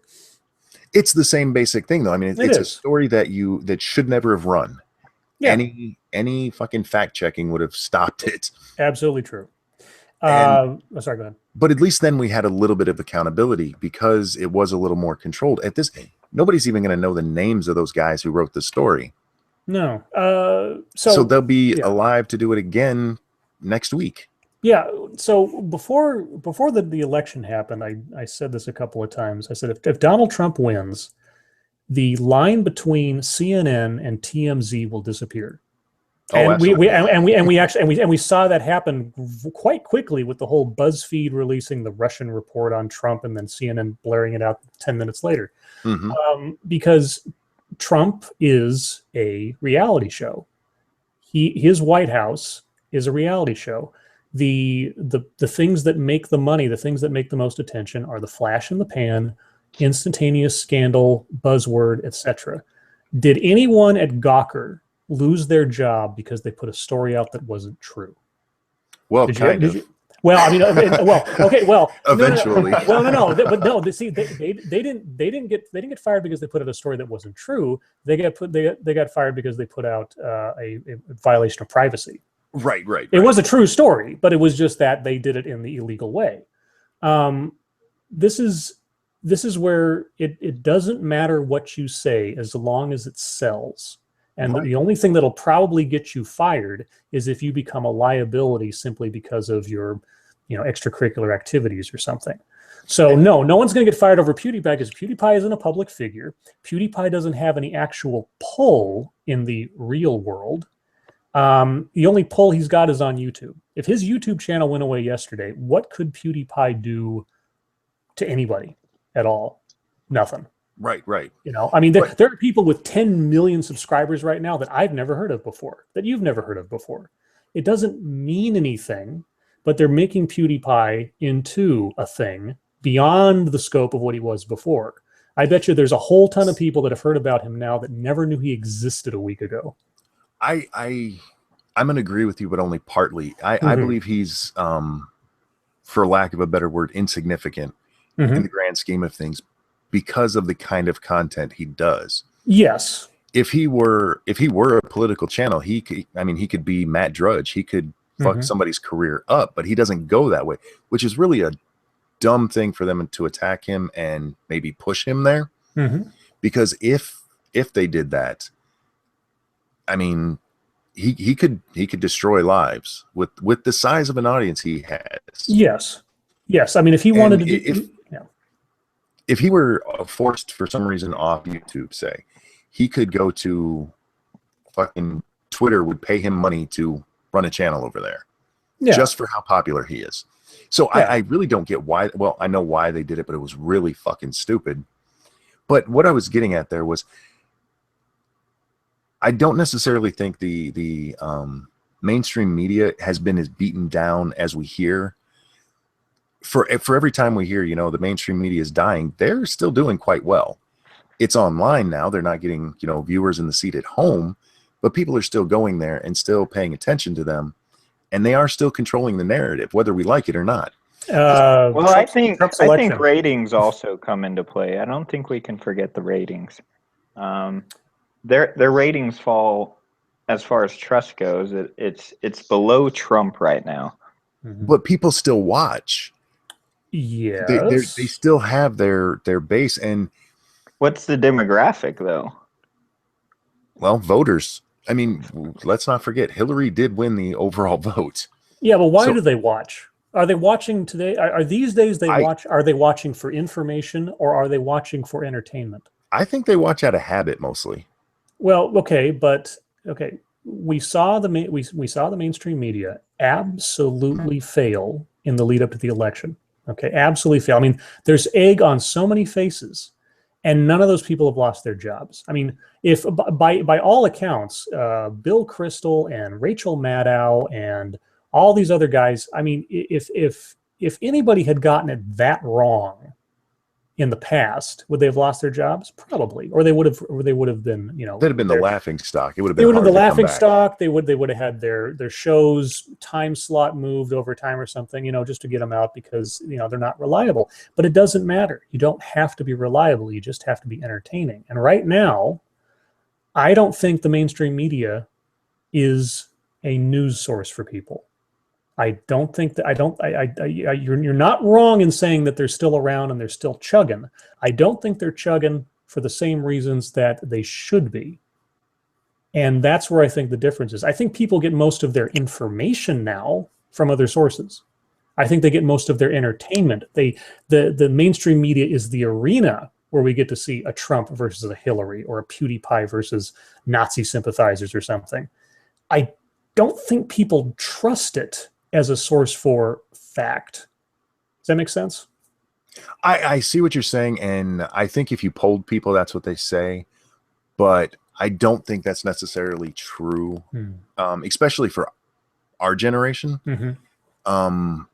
It's the same basic thing, though. I mean, it's a story that should never have run. Yeah. Any fucking fact checking would have stopped it. Absolutely true. Sorry, go ahead. But at least then we had a little bit of accountability, because it was a little more controlled. At this, nobody's even going to know the names of those guys who wrote the story. No. So they'll be alive to do it again next week. Yeah. So before the election happened, I said this a couple of times. I said, if Donald Trump wins, the line between CNN and TMZ will disappear. And we saw that happen quite quickly with the whole BuzzFeed releasing the Russian report on Trump, and then CNN blaring it out 10 minutes later. Mm-hmm. Because Trump is a reality show. His White House is a reality show. The things that make the money, the things that make the most attention, are the flash in the pan, instantaneous scandal, buzzword, etc. Did anyone at Gawker lose their job because they put a story out that wasn't true? Well, well, I mean, okay, well, eventually. See, they didn't get fired because they put out a story that wasn't true. They got fired because they put out a violation of privacy. Right. It was a true story, but it was just that they did it in the illegal way. This is where it doesn't matter what you say as long as it sells. And the only thing that'll probably get you fired is if you become a liability simply because of your, extracurricular activities or something. So no one's going to get fired over PewDiePie, because PewDiePie isn't a public figure. PewDiePie doesn't have any actual pull in the real world. The only pull he's got is on YouTube. If his YouTube channel went away yesterday, what could PewDiePie do to anybody at all? Nothing. Right. I mean, there are people with 10 million subscribers right now that I've never heard of before, that you've never heard of before. It doesn't mean anything, but they're making PewDiePie into a thing beyond the scope of what he was before. I bet you there's a whole ton of people that have heard about him now that never knew he existed a week ago. I I'm going to agree with you, but only partly. I believe he's, for lack of a better word, insignificant in the grand scheme of things because of the kind of content he does. Yes. If he were a political channel, he could be Matt Drudge. He could fuck somebody's career up, but he doesn't go that way, which is really a dumb thing for them to attack him and maybe push him there. Because if they did that, I mean, he could destroy lives with the size of an audience he has. Yes. I mean, if he wanted to do, if he were forced for some reason off YouTube, say, he could go to fucking Twitter would pay him money to run a channel over there, just for how popular he is. So I really don't get why. Well, I know why they did it, but it was really fucking stupid. But what I was getting at there was, I don't necessarily think the mainstream media has been as beaten down as we hear. For every time we hear, the mainstream media is dying, they're still doing quite well. It's online now. They're not getting, viewers in the seat at home, but people are still going there and still paying attention to them. And they are still controlling the narrative, whether we like it or not. Well, I think ratings also come into play. I don't think we can forget the ratings. Their ratings fall, as far as trust goes. It's below Trump right now. But people still watch. Yes. They still have their base. And what's the demographic, though? Well, voters. I mean, let's not forget, Hillary did win the overall vote. Yeah, but why do they watch? Are they watching today? Are these days watch? Are they watching for information, or are they watching for entertainment? I think they watch out of habit mostly. Well, we saw the mainstream media absolutely fail in the lead up to the election. Okay, absolutely fail. I mean, there's egg on so many faces, and none of those people have lost their jobs. I mean, if by all accounts, Bill Kristol and Rachel Maddow and all these other guys, I mean, if anybody had gotten it that wrong in the past, would they have lost their jobs? Probably, or they would have been, they'd have been the laughing stock. It would have been. They would have been the laughing stock. They would have had their shows time slot moved over time or something, just to get them out because they're not reliable. But it doesn't matter. You don't have to be reliable. You just have to be entertaining. And right now, I don't think the mainstream media is a news source for people. I don't think that you're not wrong in saying that they're still around and they're still chugging. I don't think they're chugging for the same reasons that they should be. And that's where I think the difference is. I think people get most of their information now from other sources. I think they get most of their entertainment. The mainstream media is the arena where we get to see a Trump versus a Hillary, or a PewDiePie versus Nazi sympathizers or something. I don't think people trust it as a source for fact. Does that make sense? I see what you're saying, and I think if you polled people, that's what they say. But I don't think that's necessarily true, especially for our generation. I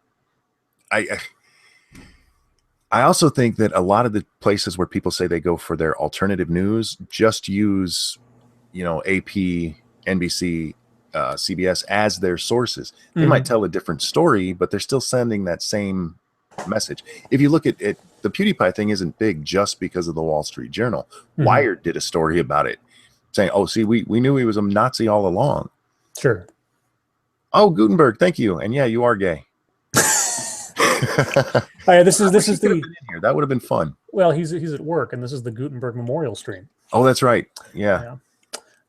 also think that a lot of the places where people say they go for their alternative news just use, AP, NBC, CBS as their sources. They might tell a different story, but they're still sending that same message. If you look at it, the PewDiePie thing isn't big just because of the Wall Street Journal. Wired did a story about it, saying, "Oh, see, we knew he was a Nazi all along." Sure. Oh, Gutenberg, thank you. And yeah, you are gay. This is the here. That would have been fun. Well, he's at work, and this is the Gutenberg Memorial stream. Oh, that's right. Yeah.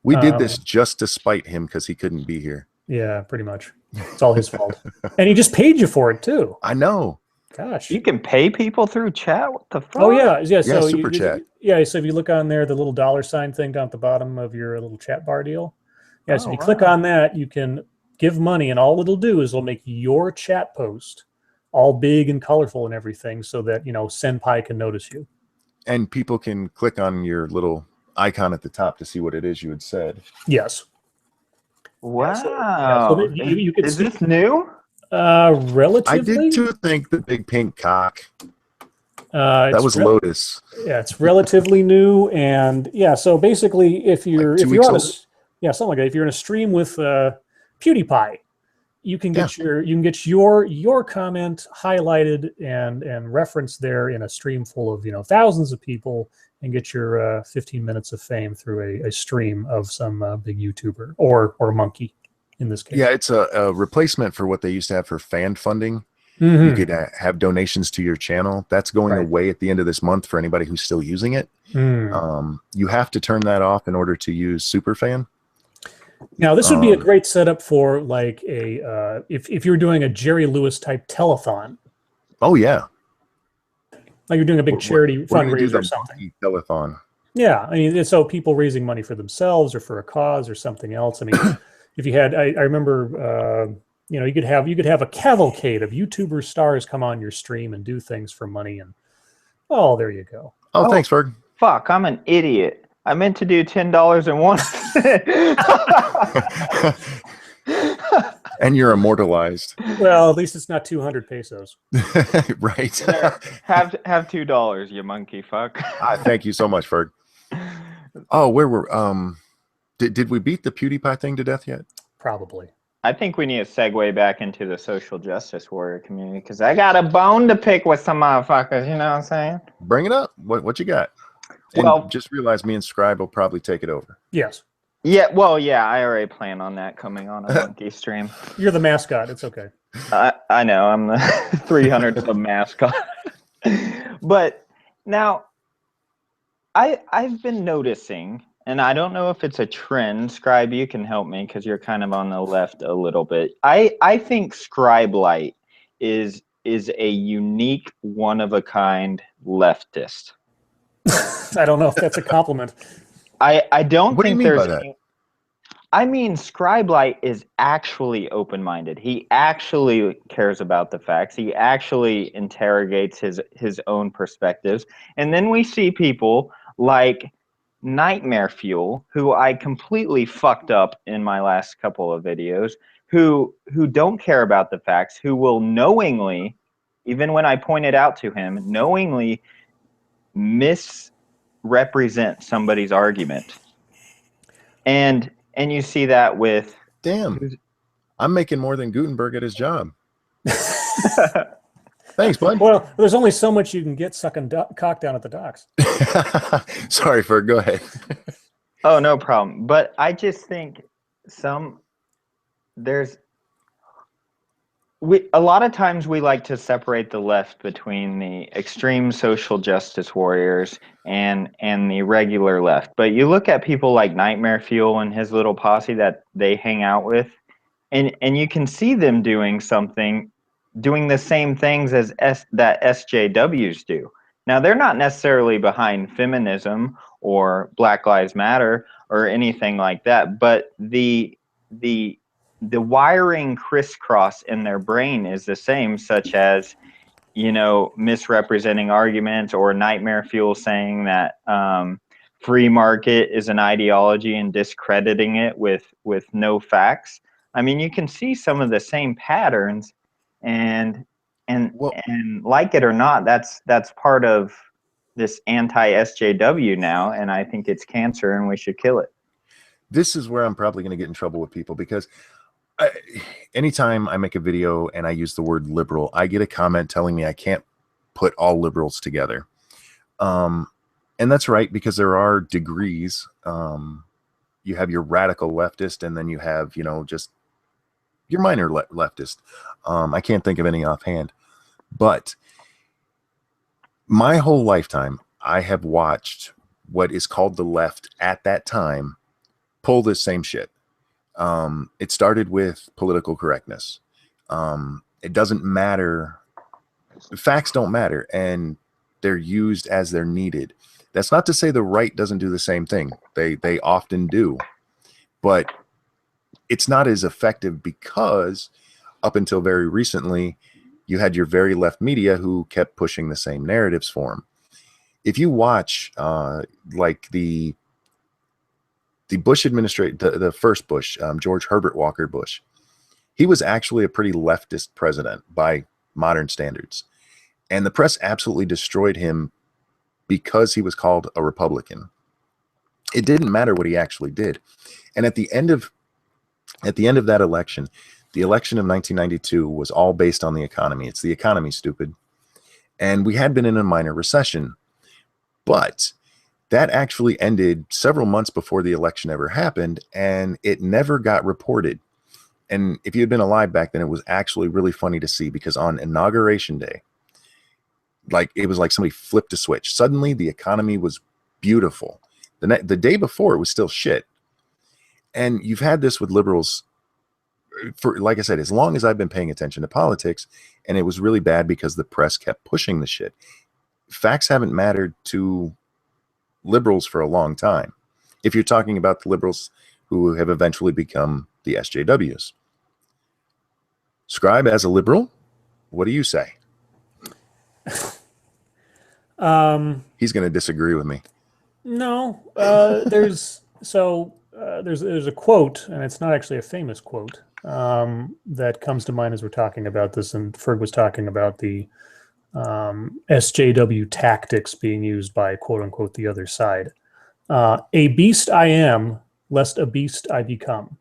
We did this just to spite him because he couldn't be here. Yeah, pretty much. It's all his fault. And he just paid you for it, too. I know. Gosh. You can pay people through chat? What the fuck? Oh, yeah. So super chat. So if you look on there, the little $sign thing down at the bottom of your little chat bar deal. Yeah, so if you click on that, you can give money, and all it'll do is it'll make your chat post all big and colorful and everything so that, Senpai can notice you. And people can click on your little icon at the top to see what it is you had said. Yes. Wow. You could is this new? Relatively. I did too think the big pink cock. That was Lotus. Yeah, it's relatively new, and so basically, if you're on something like that, if you're in a stream with PewDiePie. You can get your comment highlighted and referenced there in a stream full of thousands of people, and get your 15 minutes of fame through a stream of some big YouTuber or monkey in this case. Yeah, it's a replacement for what they used to have for fan funding. Mm-hmm. You could have donations to your channel. That's going away at the end of this month for anybody who's still using it. You have to turn that off in order to use Superfan. Now, this would be a great setup for like a if you're doing a Jerry Lewis type telethon. Oh yeah, like you're doing a big charity fundraiser or something. Telethon. Yeah, I mean, so people raising money for themselves or for a cause or something else. I mean, if you had, I remember, you could have a cavalcade of YouTuber stars come on your stream and do things for money, and there you go. Oh, thanks, Ferg. Fuck, I'm an idiot. I meant to do $10 and one. And you're immortalized. Well, at least it's not 200 pesos. Right. Have $2, you monkey fuck. Thank you so much, Ferg. Oh, where were did we beat the PewDiePie thing to death yet? Probably. I think we need to segue back into the social justice warrior community, because I got a bone to pick with some motherfuckers, you know what I'm saying? Bring it up. What you got? And well, just realize me and Scribe will probably take it over. Yes. Yeah, well, yeah, I already plan on that coming on a monkey stream. You're the mascot. It's okay. I know. I'm the 300th of mascot. But now, I've been noticing, and I don't know if it's a trend. Scribe, you can help me because you're kind of on the left a little bit. I think Scribelight is a unique, one-of-a-kind leftist. I don't know if that's a compliment. I don't think there's. That? I mean, Scribelight is actually open-minded. He actually cares about the facts. He actually interrogates his own perspectives. And then we see people like Nightmare Fuel, who I completely fucked up in my last couple of videos, who don't care about the facts, who will knowingly, even when I point it out to him, knowingly misrepresent somebody's argument. And you see that with... Damn. I'm making more than Gutenberg at his job. Thanks, bud. Well, there's only so much you can get sucking cock down at the docks. Sorry, Ferg. Go ahead. Oh, no problem. But I just think a lot of times we like to separate the left between the extreme social justice warriors and the regular left. But you look at people like Nightmare Fuel and his little posse that they hang out with, and you can see them doing the same things as that SJWs do. Now, they're not necessarily behind feminism or Black Lives Matter or anything like that, but the wiring crisscross in their brain is the same, such as, misrepresenting arguments, or Nightmare Fuel saying that free market is an ideology and discrediting it with no facts. I mean, you can see some of the same patterns, and like it or not, that's part of this anti-SJW now, and I think it's cancer and we should kill it. This is where I'm probably going to get in trouble with people, because anytime I make a video and I use the word liberal, I get a comment telling me I can't put all liberals together. And that's right, because there are degrees. You have your radical leftist, and then you have, just your minor leftist. I can't think of any offhand. But my whole lifetime, I have watched what is called the left at that time pull this same shit. It started with political correctness. It doesn't matter. Facts don't matter, and they're used as they're needed. That's not to say the right doesn't do the same thing. They often do, but it's not as effective, because up until very recently, you had your very left media who kept pushing the same narratives for them. If you watch like the Bush administration, the first Bush, George Herbert Walker Bush, he was actually a pretty leftist president by modern standards. And the press absolutely destroyed him because he was called a Republican. It didn't matter what he actually did. And at the end of At the end of that election, the election of 1992 was all based on the economy. It's the economy, stupid. And we had been in a minor recession, but that actually ended several months before the election ever happened, and it never got reported. And if you had been alive back then, it was actually really funny to see, because on Inauguration Day, like, it was like somebody flipped a switch. Suddenly the economy was beautiful. The day before, it was still shit. And you've had this with liberals for, like I said, as long as I've been paying attention to politics, and it was really bad because the press kept pushing the shit. Facts haven't mattered to liberals for a long time. If you're talking about the liberals who have eventually become the SJWs. Scribe, as a liberal, what do you say? He's going to disagree with me. No, there's a quote, and it's not actually a famous quote, that comes to mind as we're talking about this, and Ferg was talking about the SJW tactics being used by quote unquote the other side. A beast I am, lest a beast I become.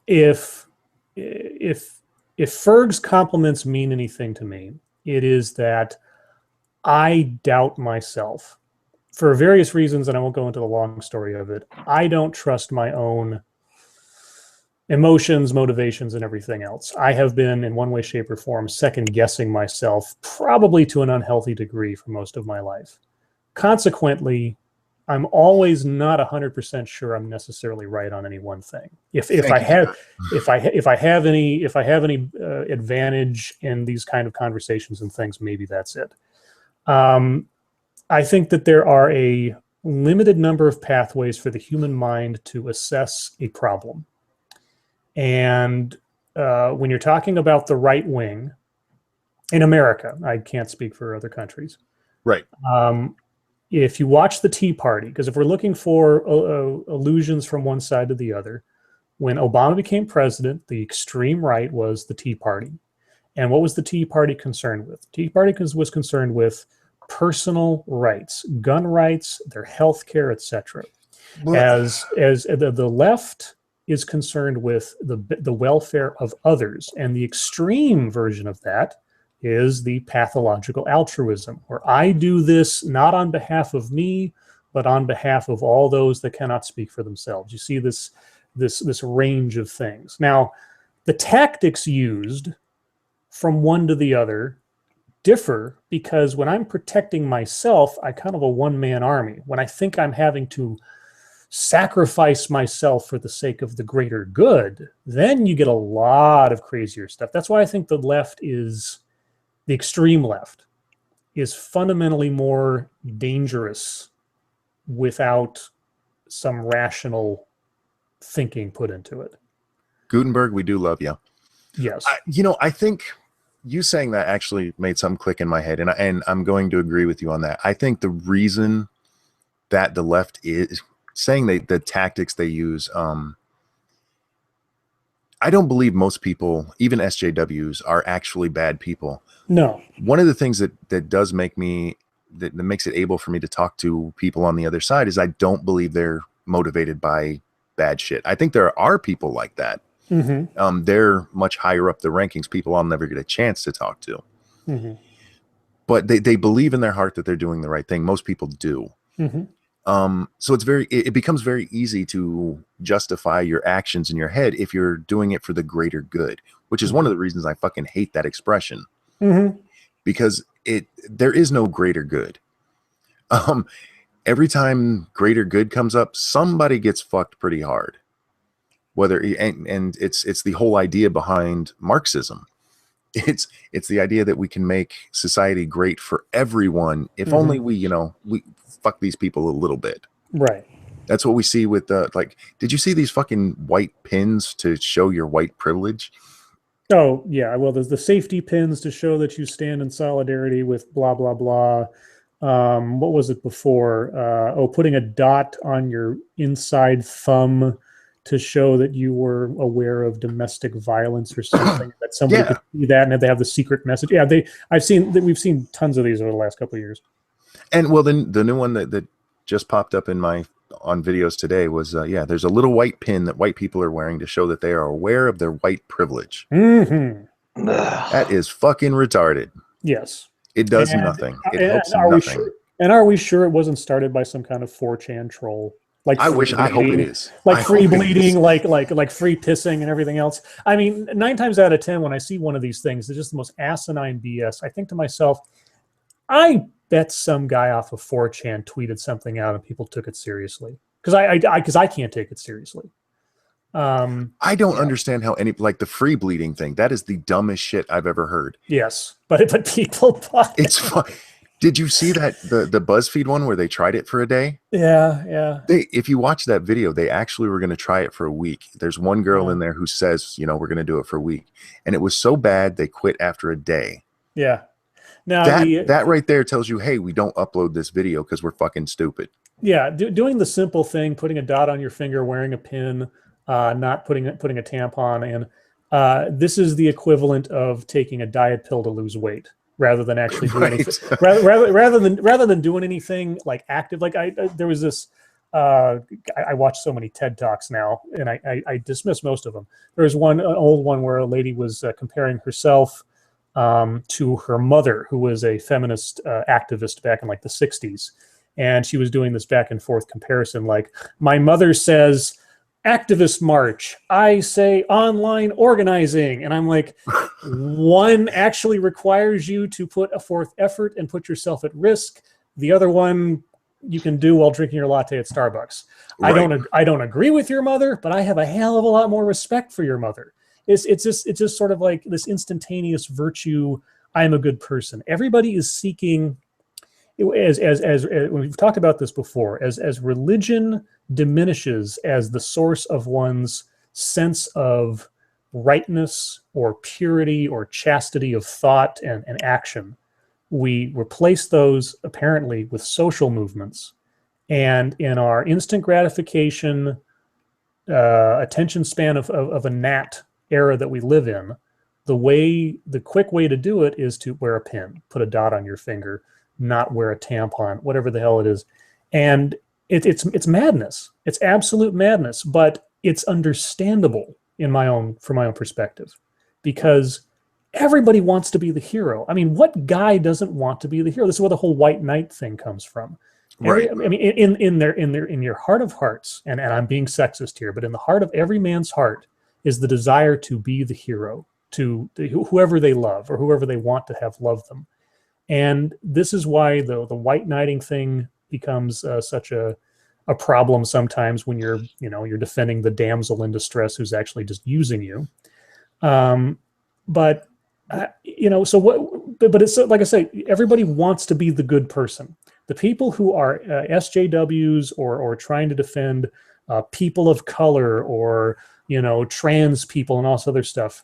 If Ferg's compliments mean anything to me, it is that I doubt myself for various reasons, and I won't go into the long story of it. I don't trust my own emotions, motivations, and everything else. I have been, in one way, shape, or form, second-guessing myself, probably to an unhealthy degree for most of my life. Consequently, I'm always not 100% sure I'm necessarily right on any one thing. If I have any advantage in these kind of conversations and things, maybe that's it. I think that there are a limited number of pathways for the human mind to assess a problem. And when you're talking about the right wing in America, I can't speak for other countries. Right. If you watch the Tea Party, because if we're looking for allusions from one side to the other, when Obama became president, the extreme right was the Tea Party. And what was the Tea Party concerned with? The Tea Party was concerned with personal rights, gun rights, their health care, etc. As the left is concerned with the welfare of others. And the extreme version of that is the pathological altruism, where I do this not on behalf of me, but on behalf of all those that cannot speak for themselves. You see this range of things. Now, the tactics used from one to the other differ, because when I'm protecting myself, I kind of a one-man army. When I think I'm having to sacrifice myself for the sake of the greater good, then you get a lot of crazier stuff. That's why I think the extreme left is fundamentally more dangerous without some rational thinking put into it. Gutenberg, we do love you. Yes. I think you saying that actually made some click in my head, and I'm going to agree with you on that. I think the reason that the left is saying the tactics they use, I don't believe most people, even SJWs, are actually bad people. No. One of the things that does make me, that makes it able for me to talk to people on the other side, is I don't believe they're motivated by bad shit. I think there are people like that. Mm-hmm. They're much higher up the rankings, people I'll never get a chance to talk to. Mm-hmm. But they believe in their heart that they're doing the right thing. Most people do. Mm-hmm. So it becomes very easy to justify your actions in your head if you're doing it for the greater good, which is one of the reasons I fucking hate that expression. Mm-hmm. Because there is no greater good. Every time greater good comes up, somebody gets fucked pretty hard. And it's the whole idea behind Marxism. It's the idea that we can make society great for everyone if mm-hmm. only we fuck these people a little bit. Right. That's what we see with did you see these fucking white pins to show your white privilege? Oh yeah. Well, there's the safety pins to show that you stand in solidarity with blah, blah, blah. What was it before? Putting a dot on your inside thumb to show that you were aware of domestic violence or something, that somebody could see that, and they have the secret message. Yeah, we've seen tons of these over the last couple of years. And well, then the new one that just popped up in my on videos today was, yeah, there's a little white pin that white people are wearing to show that they are aware of their white privilege. That is fucking retarded. Yes. It does nothing. It helps nothing. Are we sure it wasn't started by some kind of 4chan troll? Like I hope it is. Like free bleeding, like free pissing and everything else. I mean, 9 times out of 10, when I see one of these things, it's just the most asinine BS. I think to myself, I bet some guy off of 4chan tweeted something out and people took it seriously. Because I can't take it seriously. I don't understand how like the free bleeding thing. That is the dumbest shit I've ever heard. Yes, but people bought it. It's fun. Did you see that the BuzzFeed one where they tried it for a day? Yeah. If you watch that video, they actually were going to try it for a week. There's one girl in there who says, we're going to do it for a week, and it was so bad they quit after a day. Yeah. Now that right there tells you, hey, we don't upload this video because we're fucking stupid. Yeah, doing the simple thing, putting a dot on your finger, wearing a pin, not putting a tampon in. This is the equivalent of taking a diet pill to lose weight, rather than actually doing anything. rather than doing anything like active. Like there was this. I watch so many TED Talks now, and I dismiss most of them. There was an old one where a lady was comparing herself to her mother, who was a feminist activist back in like the 60s. And she was doing this back and forth comparison, like, my mother says activist march, I say online organizing. And I'm like, one actually requires you to put a forth effort and put yourself at risk. The other one you can do while drinking your latte at Starbucks. Right. I don't agree with your mother, but I have a hell of a lot more respect for your mother. It's just sort of like this instantaneous virtue. I am a good person. Everybody is seeking, as we've talked about this before, as religion diminishes as the source of one's sense of rightness or purity or chastity of thought and action, we replace those apparently with social movements. And in our instant gratification, attention span of a gnat era that we live in, the quick way to do it is to wear a pin, put a dot on your finger, not wear a tampon, whatever the hell it is. And it's madness. It's absolute madness, but it's understandable from my own perspective, because everybody wants to be the hero. I mean, what guy doesn't want to be the hero? This is where the whole white knight thing comes from. Right. I mean, in your heart of hearts, and I'm being sexist here, but in the heart of every man's heart is the desire to be the hero to whoever they love or whoever they want to have love them. And this is why the white knighting thing becomes such a problem sometimes when you're defending the damsel in distress who's actually just using you. So what? But it's like I say, everybody wants to be the good person. The people who are SJWs or trying to defend people of color or trans people and all this other stuff,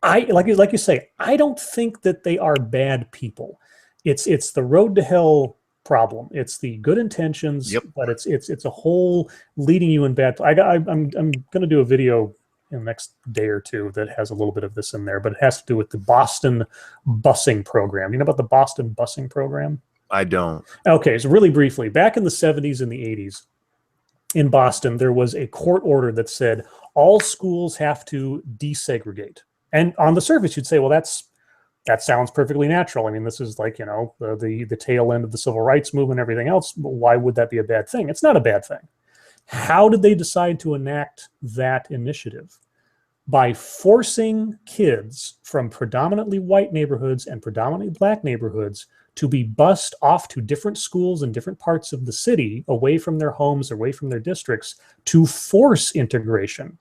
like you say, I don't think that they are bad people. It's the road to hell problem. It's the good intentions, yep. But it's a whole leading you in bad. I'm going to do a video in the next day or two that has a little bit of this in there, but it has to do with the Boston busing program. You know about the Boston busing program? I don't. Okay, so really briefly, back in the 70s and the 80s in Boston, there was a court order that said all schools have to desegregate. And on the surface, you'd say, well, that sounds perfectly natural. I mean, this is like, the tail end of the civil rights movement and everything else. But why would that be a bad thing? It's not a bad thing. How did they decide to enact that initiative? By forcing kids from predominantly white neighborhoods and predominantly black neighborhoods to be bused off to different schools in different parts of the city, away from their homes, away from their districts, to force integration.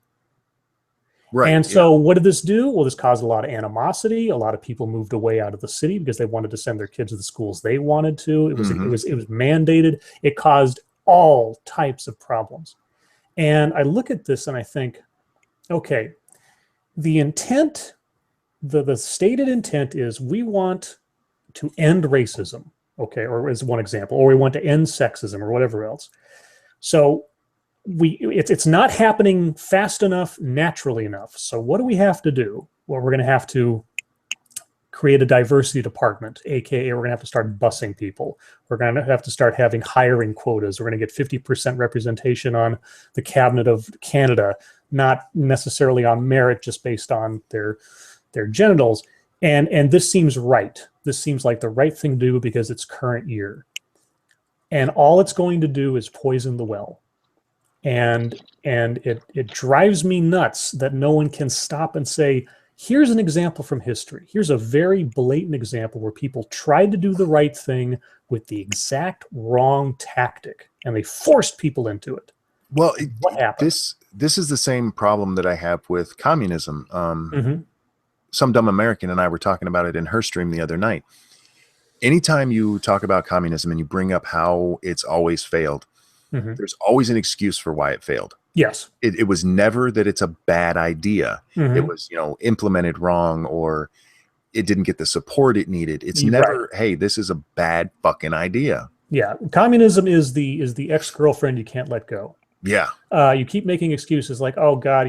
Right. And so what did this do? Well, this caused a lot of animosity. A lot of people moved away out of the city because they wanted to send their kids to the schools they wanted to. It was mandated. It caused all types of problems. And I look at this and I think, okay, the intent, the stated intent is we want to end racism, okay, or as one example, or we want to end sexism or whatever else. So it's not happening fast enough, naturally enough. So what do we have to do? Well, we're going to have to create a diversity department, aka we're going to have to start busing people. We're going to have to start having hiring quotas. We're going to get 50% representation on the cabinet of Canada, not necessarily on merit, just based on their genitals. And this seems right. This seems like the right thing to do because it's current year. And all it's going to do is poison the well. And it drives me nuts that no one can stop and say, here's an example from history. Here's a very blatant example where people tried to do the right thing with the exact wrong tactic, and they forced people into it. Well, what happened? This is the same problem that I have with communism. Some dumb American and I were talking about it in her stream the other night. Anytime you talk about communism and you bring up how it's always failed, there's always an excuse for why it failed. Yes. It was never that it's a bad idea. It was, implemented wrong, or it didn't get the support it needed. It's never, hey, this is a bad fucking idea. Yeah. Communism is the ex-girlfriend you can't let go. Yeah. You keep making excuses like, oh God,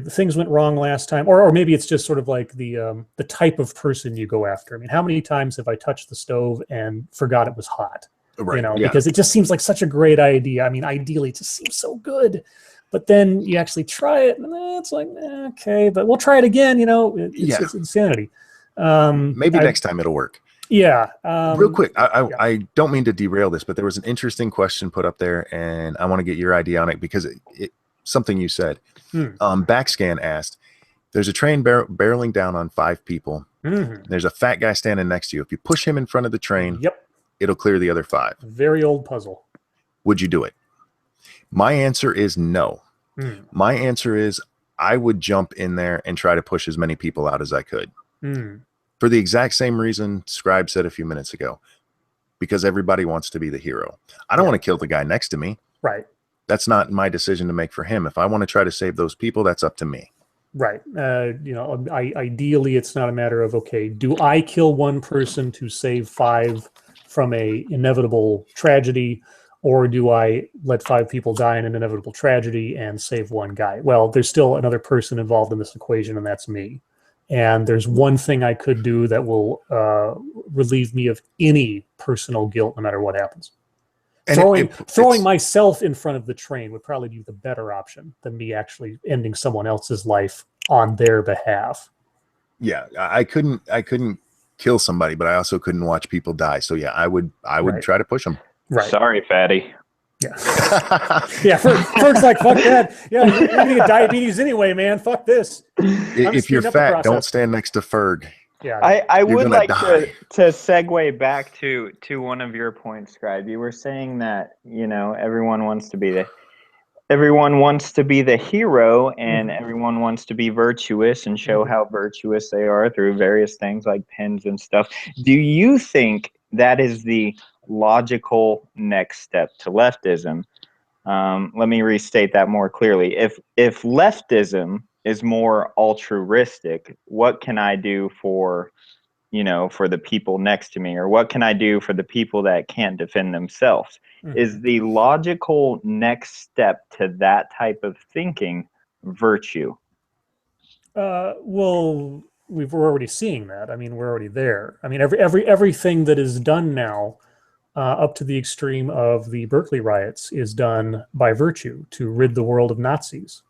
things went wrong last time, or maybe it's just sort of like the type of person you go after. I mean, how many times have I touched the stove and forgot it was hot? Right. Because it just seems like such a great idea. I mean, ideally, it just seems so good, but then you actually try it, and it's like, okay, but we'll try it again. It's insanity. Maybe next time it'll work. Yeah. Real quick, I don't mean to derail this, but there was an interesting question put up there, and I want to get your idea on it because it something you said. Backscan asked, there's a train barreling down on 5 people. There's a fat guy standing next to you. If you push him in front of the train, it'll clear the other 5. Very old puzzle. Would you do it? My answer is no. My answer is I would jump in there and try to push as many people out as I could. For the exact same reason Scribe said a few minutes ago. Because everybody wants to be the hero. I don't want to kill the guy next to me. Right. That's not my decision to make for him. If I want to try to save those people, that's up to me. Right. Ideally, it's not a matter of, okay, do I kill one person to save 5 from a inevitable tragedy, or do I let 5 people die in an inevitable tragedy and save one guy? Well, there's still another person involved in this equation, and that's me. And there's one thing I could do that will relieve me of any personal guilt, no matter what happens. And throwing myself in front of the train would probably be the better option than me actually ending someone else's life on their behalf. Yeah, I couldn't kill somebody, but I also couldn't watch people die. So yeah, I would try to push them. Right. Sorry, fatty. Yeah. Yeah. Ferg's like, fuck that. Yeah, you're gonna get diabetes anyway, man. Fuck this. If you're fat, don't stand next to Ferg. Yeah. I would like to segue back to one of your points, Scribe. You were saying that everyone wants to be the hero, and everyone wants to be virtuous and show how virtuous they are through various things like pens and stuff. Do you think that is the logical next step to leftism? Let me restate that more clearly. If leftism is more altruistic, what can I do for the people next to me, or what can I do for the people that can't defend themselves? Is the logical next step to that type of thinking virtue? Well, we're already seeing that. I mean, we're already there. I mean, everything that is done now, up to the extreme of the Berkeley riots, is done by virtue to rid the world of Nazis,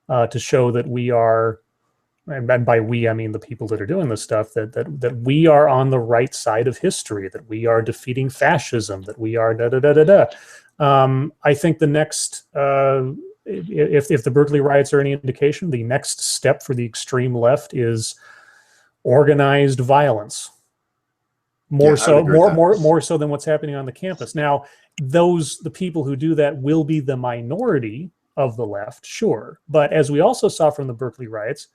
to show that we are, and by we I mean the people that are doing this stuff, that we are on the right side of history, that we are defeating fascism, that we are da da da da da. I think the next, if the Berkeley riots are any indication, the next step for the extreme left is organized violence. More so than what's happening on the campus. Now, the people who do that will be the minority of the left, sure. But as we also saw from the Berkeley riots,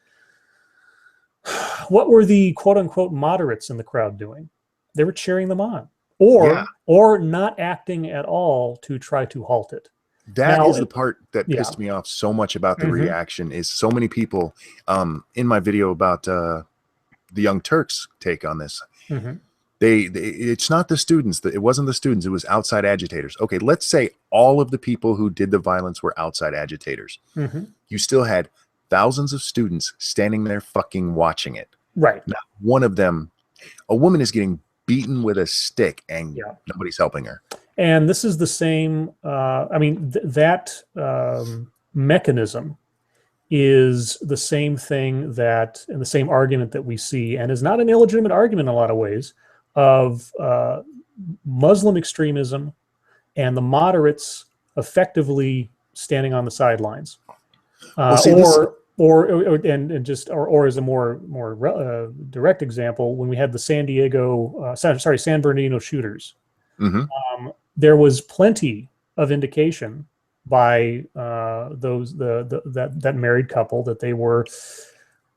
what were the quote-unquote moderates in the crowd doing? They were cheering them on, or not acting at all to try to halt it. That is the part that pissed me off so much about the reaction. Is so many people in my video about the Young Turks' take on this. It's not the students. It wasn't the students. It was outside agitators. Okay, let's say all of the people who did the violence were outside agitators. You still had thousands of students standing there fucking watching it. Right. Not one of them. A woman is getting beaten with a stick and nobody's helping her. And this is the same, I mean, that mechanism is the same thing that, and the same argument that we see, and is not an illegitimate argument in a lot of ways, of Muslim extremism and the moderates effectively standing on the sidelines. Or as a more direct example, when we had the San Bernardino shooters, there was plenty of indication by that married couple that they were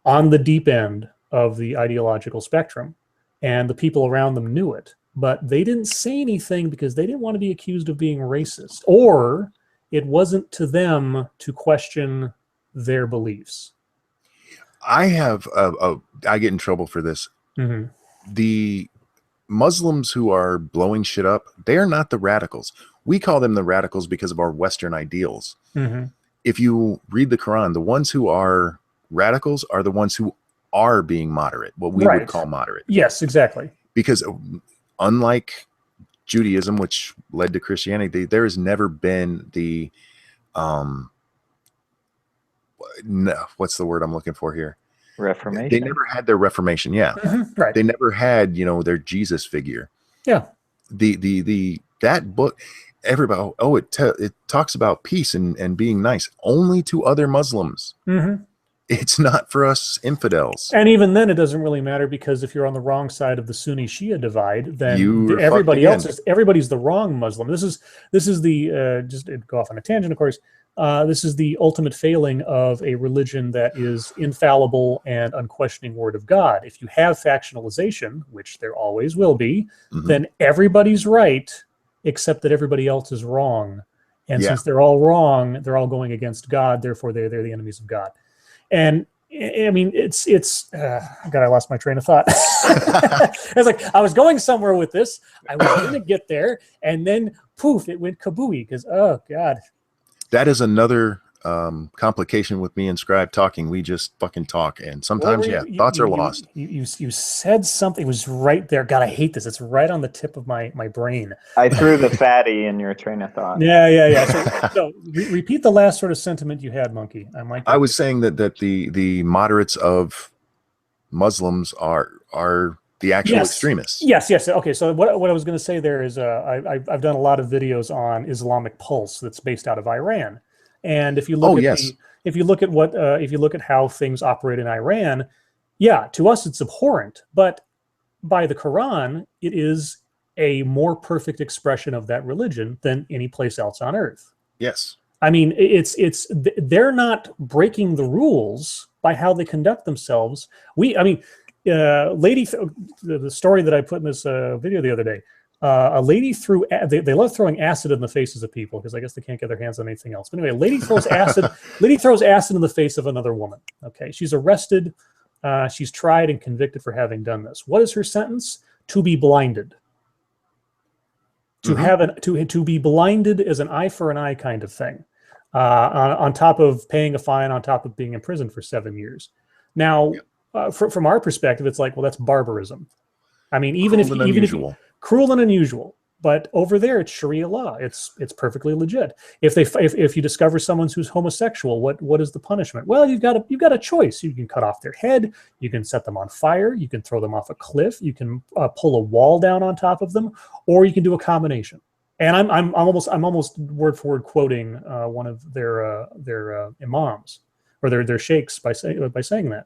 on the deep end of the ideological spectrum, and the people around them knew it, but they didn't say anything because they didn't want to be accused of being racist, or it wasn't to them to question their beliefs. I have I get in trouble for this. The Muslims who are blowing shit up, they are not the radicals. We call them the radicals because of our Western ideals. If you read the Quran, the ones who are radicals are the ones who are being moderate, what we would call moderate. Yes, exactly. Because unlike Judaism, which led to Christianity, there has never been the what's the word I'm looking for here? Reformation. They never had their Reformation. Right. They never had, their Jesus figure. That book, everybody, it talks about peace and being nice only to other Muslims. It's not for us infidels. And even then, it doesn't really matter, because if you're on the wrong side of the Sunni Shia divide, then everybody's the wrong Muslim. This is the just to go off on a tangent, of course. This is the ultimate failing of a religion that is infallible and unquestioning word of God. If you have factionalization, which there always will be, then everybody's right, except that everybody else is wrong. And since they're all wrong, they're all going against God. Therefore, they're the enemies of God. And I mean, it's God, I lost my train of thought. I was going somewhere with this. I was going to get there, and then poof, it went kabooey, because, oh God. That is another complication with me and Scribe talking. We just fucking talk, and sometimes thoughts are lost. You said something. It was right there. God, I hate this. It's right on the tip of my brain. I threw the fatty in your train of thought. Yeah. So repeat the last sort of sentiment you had, Monkey. I was saying that the moderates of Muslims are the actual extremists. Yes. Okay, so what I was going to say there is I've done a lot of videos on Islamic Pulse that's based out of Iran. And if you look if you look at how things operate in Iran, to us it's abhorrent, but by the Quran, it is a more perfect expression of that religion than any place else on earth. Yes. I mean, they're not breaking the rules by how they conduct themselves. The story that I put in this video the other day, a lady they love throwing acid in the faces of people, because I guess they can't get their hands on anything else. But anyway, a lady throws acid in the face of another woman. Okay, she's arrested. She's tried and convicted for having done this. What is her sentence? To be blinded. To be blinded is an eye for an eye kind of thing, on top of paying a fine, on top of being in prison for 7 years. Now, from our perspective, it's like, well, that's barbarism. I mean, cruel and unusual. But over there, it's Sharia law. It's perfectly legit. If you discover someone who's homosexual, what is the punishment? Well, you've got a choice. You can cut off their head. You can set them on fire. You can throw them off a cliff. You can pull a wall down on top of them, or you can do a combination. And I'm almost word for word quoting one of their imams or their sheikhs by saying that.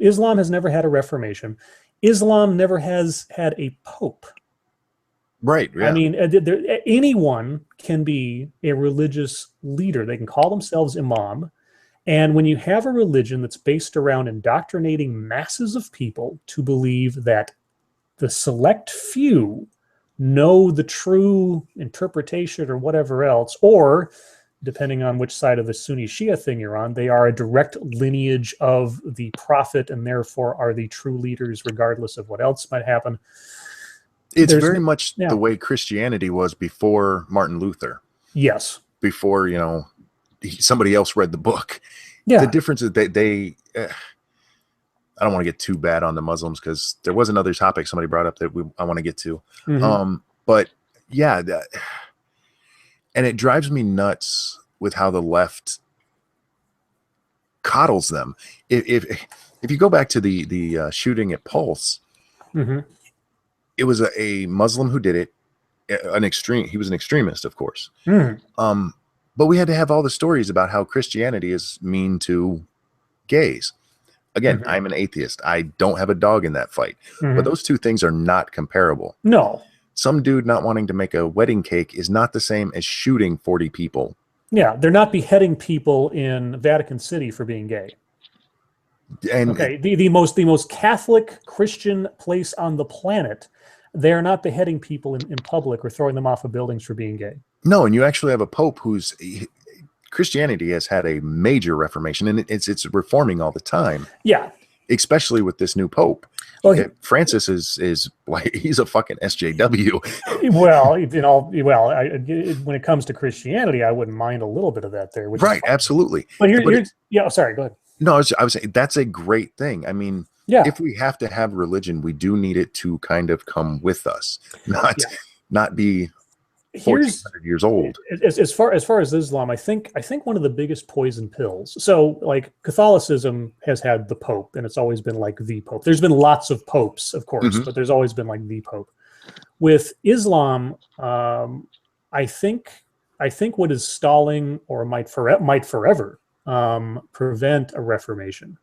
Islam has never had a reformation. Islam never has had a pope. Right. Yeah. I mean, anyone can be a religious leader. They can call themselves imam. And when you have a religion that's based around indoctrinating masses of people to believe that the select few know the true interpretation or whatever else, or depending on which side of the Sunni Shia thing you're on, they are a direct lineage of the prophet and therefore are the true leaders regardless of what else might happen. It's very much the way Christianity was before Martin Luther. Yes. Before, somebody else read the book. Yeah. The difference is they I don't want to get too bad on the Muslims because there was another topic somebody brought up that I want to get to. But yeah, and it drives me nuts with how the left coddles them. If you go back to the shooting at Pulse, it was a Muslim who did it. He was an extremist, of course. But we had to have all the stories about how Christianity is mean to gays. Again, I'm an atheist. I don't have a dog in that fight. But those two things are not comparable. No. Some dude not wanting to make a wedding cake is not the same as shooting 40 people. Yeah, they're not beheading people in Vatican City for being gay. And okay, the most Catholic Christian place on the planet, they are not beheading people in public or throwing them off of buildings for being gay. No, and you actually have a pope who's... Christianity has had a major reformation, and it's reforming all the time. Yeah, especially with this new pope. Well, Francis is like, he's a fucking SJW. When it comes to Christianity, I wouldn't mind a little bit of that there. Right, absolutely. But sorry, go ahead. No, I was saying that's a great thing. I mean, if we have to have religion, we do need it to kind of come with us, not be 1,400 years old. As far as Islam, I think one of the biggest poison pills. So like Catholicism has had the Pope, and it's always been like the Pope. There's been lots of popes, of course, but there's always been like the Pope. With Islam, I think what is stalling or might forever prevent a reformation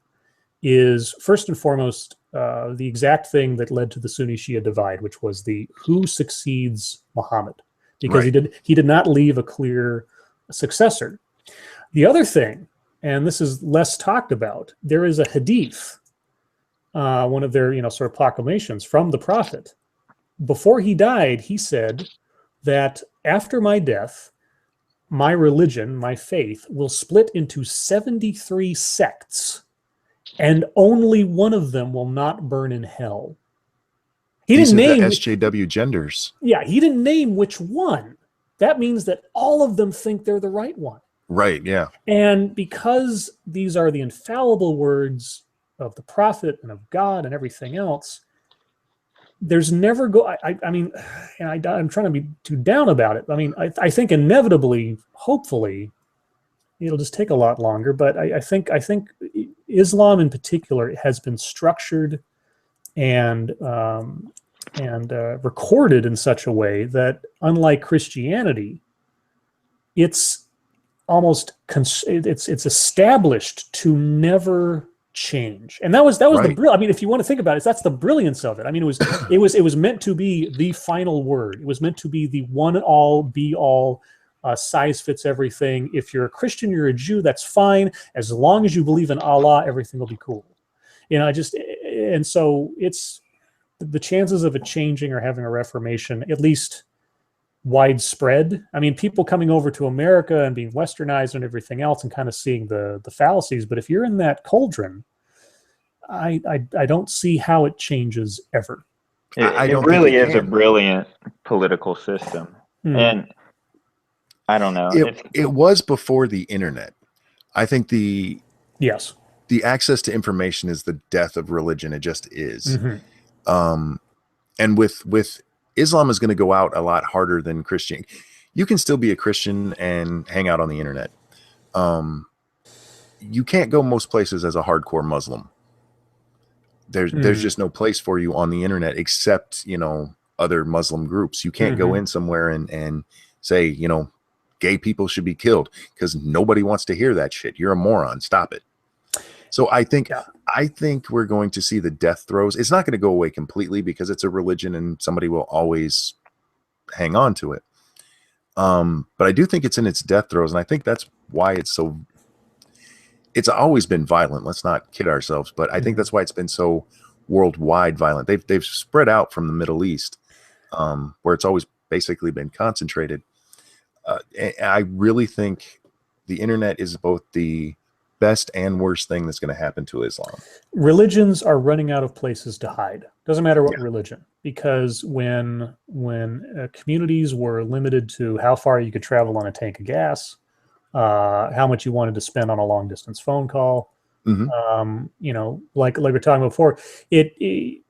is first and foremost the exact thing that led to the Sunni Shia divide, which was the who succeeds Muhammad. Because he did not leave a clear successor. The other thing, and this is less talked about, there is a hadith, one of their sort of proclamations from the Prophet. Before he died, he said that after my death, my religion, my faith, will split into 73 sects, and only one of them will not burn in hell. He didn't name the SJW genders. Yeah, he didn't name which one. That means that all of them think they're the right one. Right, yeah. And because these are the infallible words of the Prophet and of God and everything else, there's never I'm trying to be too down about it. I mean, I think inevitably, hopefully, it'll just take a lot longer. But I think Islam in particular has been structured and recorded in such a way that, unlike Christianity, it's almost it's established to never change. And that was the brilliance. I mean, if you want to think about it, that's the brilliance of it. I mean, it was meant to be the final word. It was meant to be the one and all, be all. Size fits everything. If you're a Christian, you're a Jew, that's fine. As long as you believe in Allah, everything will be cool. And so it's the chances of it changing or having a reformation, at least widespread. I mean, people coming over to America and being westernized and everything else and kind of seeing the fallacies. But if you're in that cauldron, I don't see how it changes ever. It really is a brilliant political system. And I don't know. It was before the internet. I think the access to information is the death of religion. It just is. And with Islam is going to go out a lot harder than Christian. You can still be a Christian and hang out on the internet. You can't go most places as a hardcore Muslim. There's just no place for you on the internet except, other Muslim groups. You can't go in somewhere and say, gay people should be killed, because nobody wants to hear that shit. You're a moron. Stop it. So I think we're going to see the death throes. It's not going to go away completely because it's a religion and somebody will always hang on to it. But I do think it's in its death throes, and I think that's why it's always been violent. Let's not kid ourselves, but I think that's why it's been so worldwide violent. They've spread out from the Middle East, where it's always basically been concentrated. I really think the internet is both the best and worst thing that's going to happen to Islam. Religions are running out of places to hide. Doesn't matter what religion, because when communities were limited to how far you could travel on a tank of gas, how much you wanted to spend on a long distance phone call. Mhm. You know, like we were talking about before, it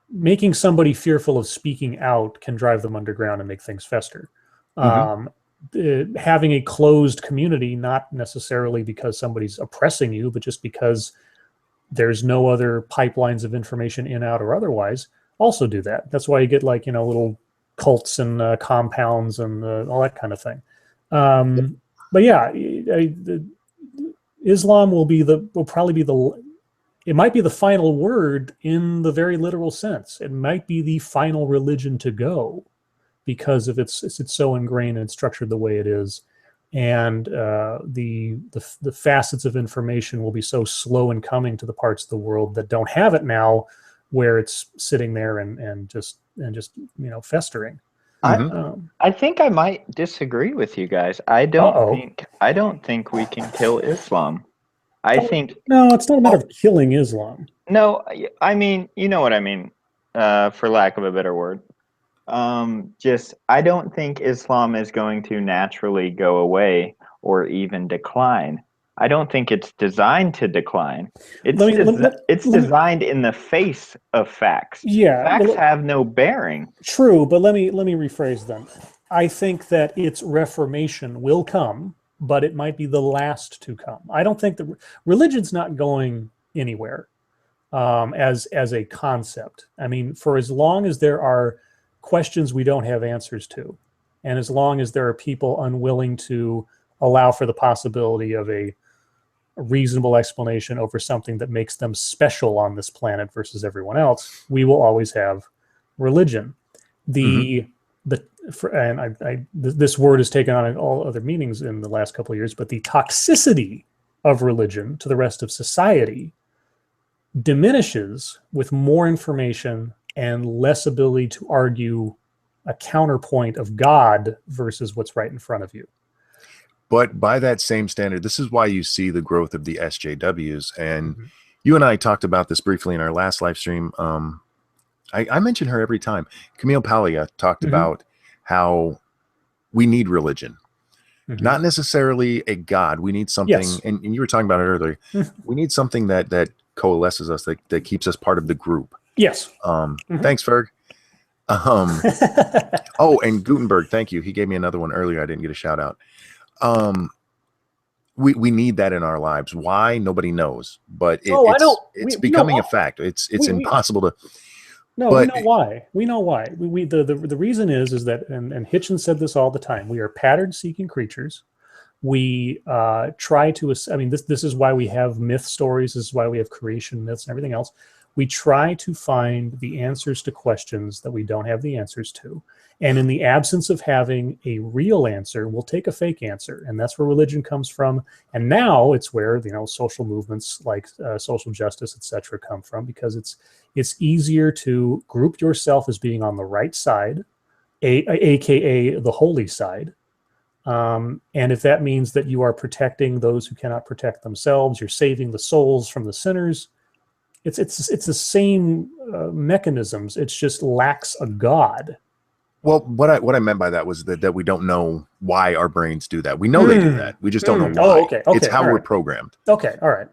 making somebody fearful of speaking out can drive them underground and make things fester. Mhm. Having a closed community, not necessarily because somebody's oppressing you, but just because there's no other pipelines of information in, out, or otherwise, also do that. That's why you get like, you know, little cults and compounds and all that kind of thing. But yeah, Islam will probably be it might be the final word in the very literal sense. It might be the final religion to go because of it's so ingrained and structured the way it is, and the facets of information will be so slow in coming to the parts of the world that don't have it now, where it's sitting there and just you know, festering. I think I might disagree with you guys. I Uh-oh. don't think we can kill Islam. I think No, it's not a matter of killing Islam. no, I mean, you know what I mean, for lack of a better word. Just I don't think Islam is going to naturally go away or even decline. I don't think it's designed to decline. It's designed in the face of facts. Yeah, Facts have no bearing. True, but let me rephrase them. I think that its reformation will come, but it might be the last to come. I don't think that religion's not going anywhere as a concept. I mean, for as long as there are questions we don't have answers to, and as long as there are people unwilling to allow for the possibility of a reasonable explanation over something that makes them special on this planet versus everyone else, we will always have religion. This word has taken on all other meanings in the last couple of years, but the toxicity of religion to the rest of society diminishes with more information and less ability to argue a counterpoint of God versus what's right in front of you. But by that same standard, this is why you see the growth of the SJWs. And you and I talked about this briefly in our last live stream. I mention her every time. Camille Paglia talked about how we need religion, not necessarily a God. We need something, and you were talking about it earlier. We need something that coalesces us, that keeps us part of the group. Yes. Thanks, Ferg. Oh, and Gutenberg, thank you. He gave me another one earlier. I didn't get a shout out. We need that in our lives. Why? Nobody knows, but it's becoming a fact. It's impossible to. No, but, we know why. We know why. The reason is that, and Hitchens said this all the time, we are pattern-seeking creatures. We try to, I mean, this is why we have myth stories. This is why we have creation myths and everything else. We try to find the answers to questions that we don't have the answers to. And in the absence of having a real answer, we'll take a fake answer. And that's where religion comes from. And now it's where, you know, social movements like social justice, etc., come from, because it's easier to group yourself as being on the right side, aka the holy side. And if that means that you are protecting those who cannot protect themselves, you're saving the souls from the sinners. It's the same mechanisms. It just lacks a God. Well, what I meant by that was that we don't know why our brains do that. We know they do that. We just don't know why. Oh, okay. It's how we're programmed. Okay, all right.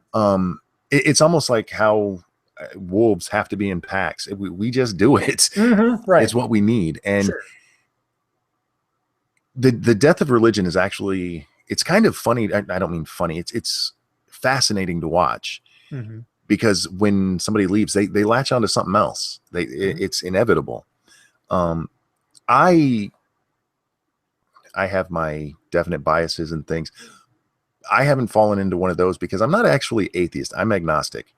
It's almost like how wolves have to be in packs. We just do it. Right. It's what we need. And the death of religion is actually, it's kind of funny. I don't mean funny. It's fascinating to watch. Because when somebody leaves, they latch onto something else. It's inevitable. I have my definite biases and things. I haven't fallen into one of those because I'm not actually atheist. I'm agnostic.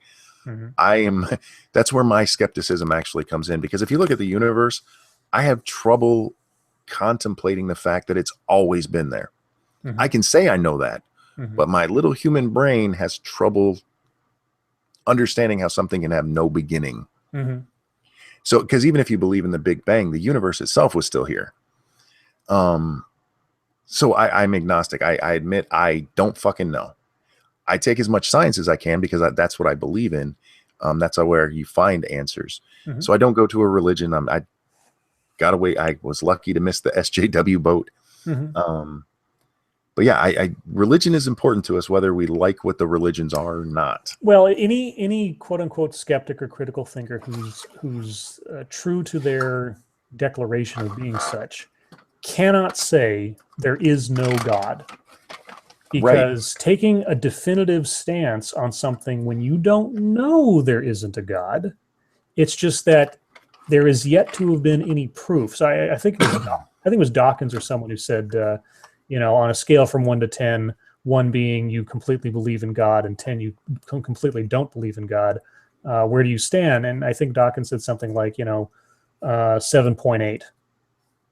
That's where my skepticism actually comes in, because if you look at the universe, I have trouble contemplating the fact that it's always been there. I can say I know that, but my little human brain has trouble understanding how something can have no beginning. So, because even if you believe in the Big Bang, the universe itself was still here. So I'm agnostic. I admit I don't fucking know. I take as much science as I can because that's what I believe in. That's where you find answers. So I don't go to a religion. I got away. I was lucky to miss the SJW boat. But yeah, religion is important to us, whether we like what the religions are or not. Well, any quote unquote skeptic or critical thinker who's true to their declaration of being such cannot say there is no God. Because taking a definitive stance on something when you don't know there isn't a God, it's just that there is yet to have been any proof. So I think it was Dawkins or someone who said, on a scale from 1 to 10, 1 being you completely believe in God and 10 you completely don't believe in God, where do you stand? And I think Dawkins said something like 7.8.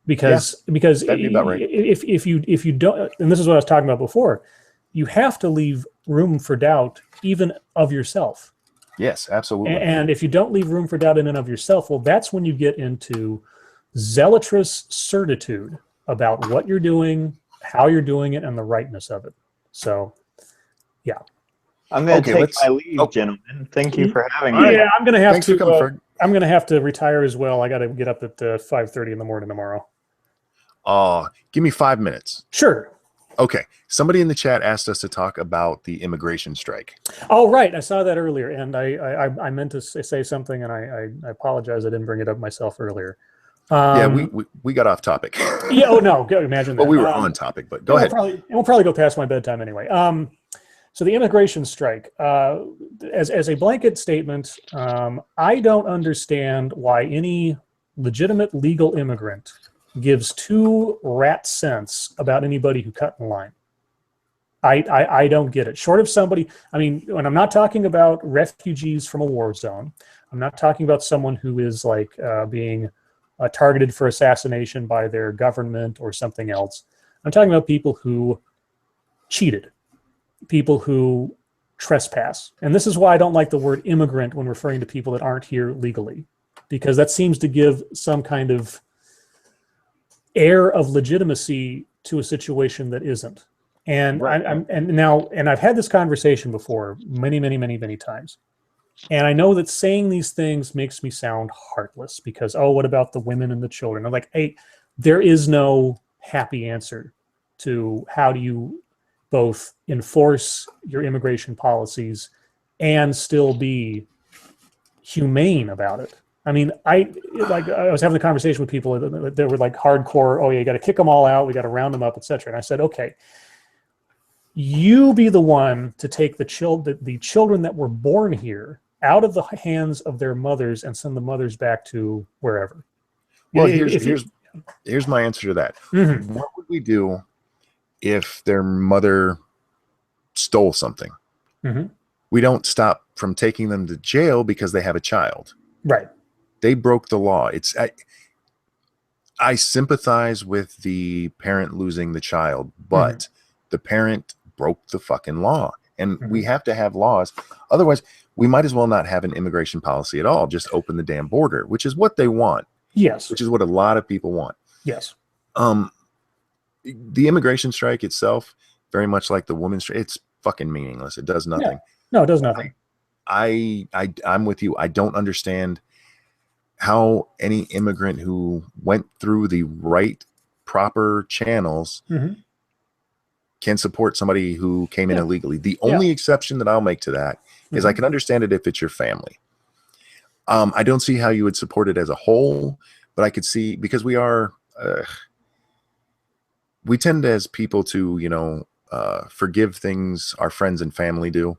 Because that'd be about right. if you don't, and this is what I was talking about before, you have to leave room for doubt even of yourself. Yes, absolutely. And if you don't leave room for doubt in and of yourself, well, that's when you get into zealotous certitude about what you're doing, how you're doing it, and the rightness of it. So, yeah. I'm going to take my leave, gentlemen. Thank you for having me. Yeah, I'm going to have to. I'm going to have to retire as well. I got to get up at 5:30 in the morning tomorrow. Give me 5 minutes. Sure. Okay. Somebody in the chat asked us to talk about the immigration strike. Oh, right. I saw that earlier, and I meant to say something, and I apologize. I didn't bring it up myself earlier. Yeah, we got off topic. Yeah. Oh no. Imagine that. Well, we were on topic, but go ahead. We'll probably go past my bedtime anyway. So the immigration strike, as a blanket statement, I don't understand why any legitimate legal immigrant gives 2 rat cents about anybody who cut in line. I don't get it. Short of somebody, I mean, when I'm not talking about refugees from a war zone, I'm not talking about someone who is like being targeted for assassination by their government or something else. I'm talking about people who cheated, people who trespass. And this is why I don't like the word immigrant when referring to people that aren't here legally, because that seems to give some kind of air of legitimacy to a situation that isn't. And I've had this conversation before many times. And I know that saying these things makes me sound heartless because, what about the women and the children? I'm like, hey, there is no happy answer to how do you both enforce your immigration policies and still be humane about it. I mean, I was having a conversation with people that were like hardcore, you got to kick them all out, we got to round them up, etc. And I said, okay, you be the one to take the children that were born here out of the hands of their mothers and send the mothers back to wherever. Well, here's my answer to that. Mm-hmm. What would we do if their mother stole something? Mm-hmm. We don't stop from taking them to jail because they have a child. Right. They broke the law. I sympathize with the parent losing the child, but the parent broke the fucking law. And we have to have laws. Otherwise, we might as well not have an immigration policy at all. Just open the damn border, which is what they want. Yes. Which is what a lot of people want. Yes. The immigration strike itself, very much like the women's strike, it's fucking meaningless. It does nothing. Yeah. No, it does nothing. I'm with you. I don't understand how any immigrant who went through the right, proper channels can support somebody who came in illegally. The only exception that I'll make to that is I can understand it if it's your family. I don't see how you would support it as a whole, but I could see, because we tend as people to, forgive things our friends and family do.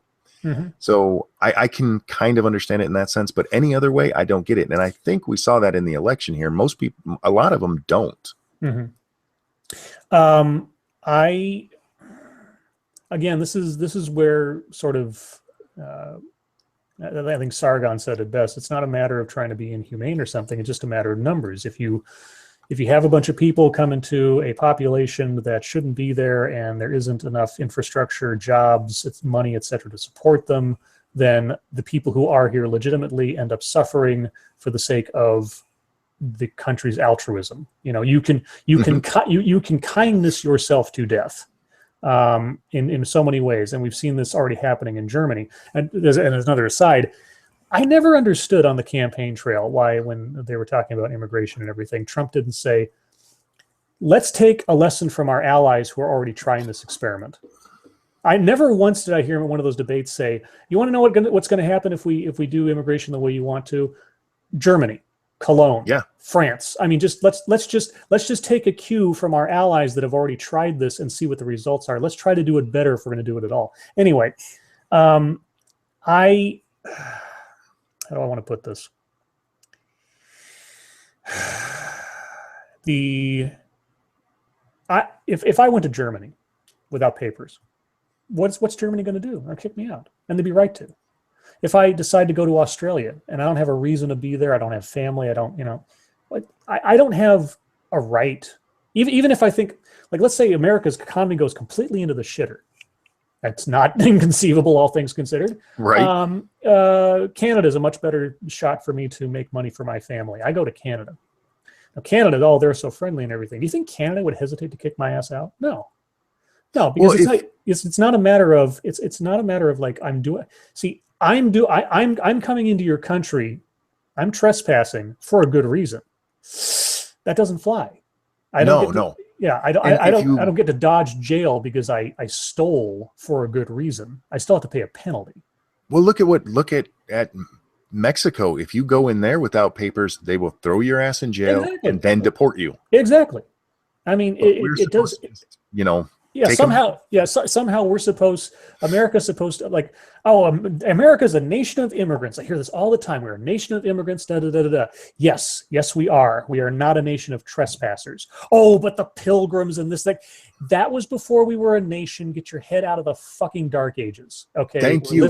So I can kind of understand it in that sense, but any other way, I don't get it. And I think we saw that in the election here. Most people, a lot of them don't. Again, this is where sort of, I think Sargon said it best. It's not a matter of trying to be inhumane or something. It's just a matter of numbers. If you have a bunch of people come into a population that shouldn't be there and there isn't enough infrastructure, jobs, money, etc., to support them, then the people who are here legitimately end up suffering for the sake of the country's altruism. You can kindness yourself to death in so many ways, and we've seen this already happening in Germany. And there's another aside. I never understood on the campaign trail why, when they were talking about immigration and everything, Trump didn't say, let's take a lesson from our allies who are already trying this experiment. I never once did I hear one of those debates say, you want to know what's going to happen if we do immigration the way you want to? Germany, Cologne, Yeah. France. I mean, let's just take a cue from our allies that have already tried this and see what the results are. Let's try to do it better if we're going to do it at all. Anyway, how do I want to put this? If I went to Germany without papers, what's Germany going to do? They'll kick me out, and they'd be right to. If I decide to go to Australia and I don't have a reason to be there, I don't have family, I don't, I don't have a right. Even if I think, like, let's say America's economy goes completely into the shitter. That's not inconceivable, all things considered. Right. Canada's a much better shot for me to make money for my family. I go to Canada. Now, Canada, they're so friendly and everything. Do you think Canada would hesitate to kick my ass out? No, because it's not a matter of it's not a matter of like I'm coming into your country, I'm trespassing for a good reason. That doesn't fly. I don't get to dodge jail because I stole for a good reason. I still have to pay a penalty. Well, look at Mexico. If you go in there without papers, they will throw your ass in jail and then deport you. Exactly. I mean, it does. Yeah, somehow America's supposed to, like, America's a nation of immigrants. I hear this all the time. We're a nation of immigrants, da da da da da. Yes, we are. We are not a nation of trespassers. Oh, but the Pilgrims and this thing. That was before we were a nation. Get your head out of the fucking dark ages. Okay. Thank you.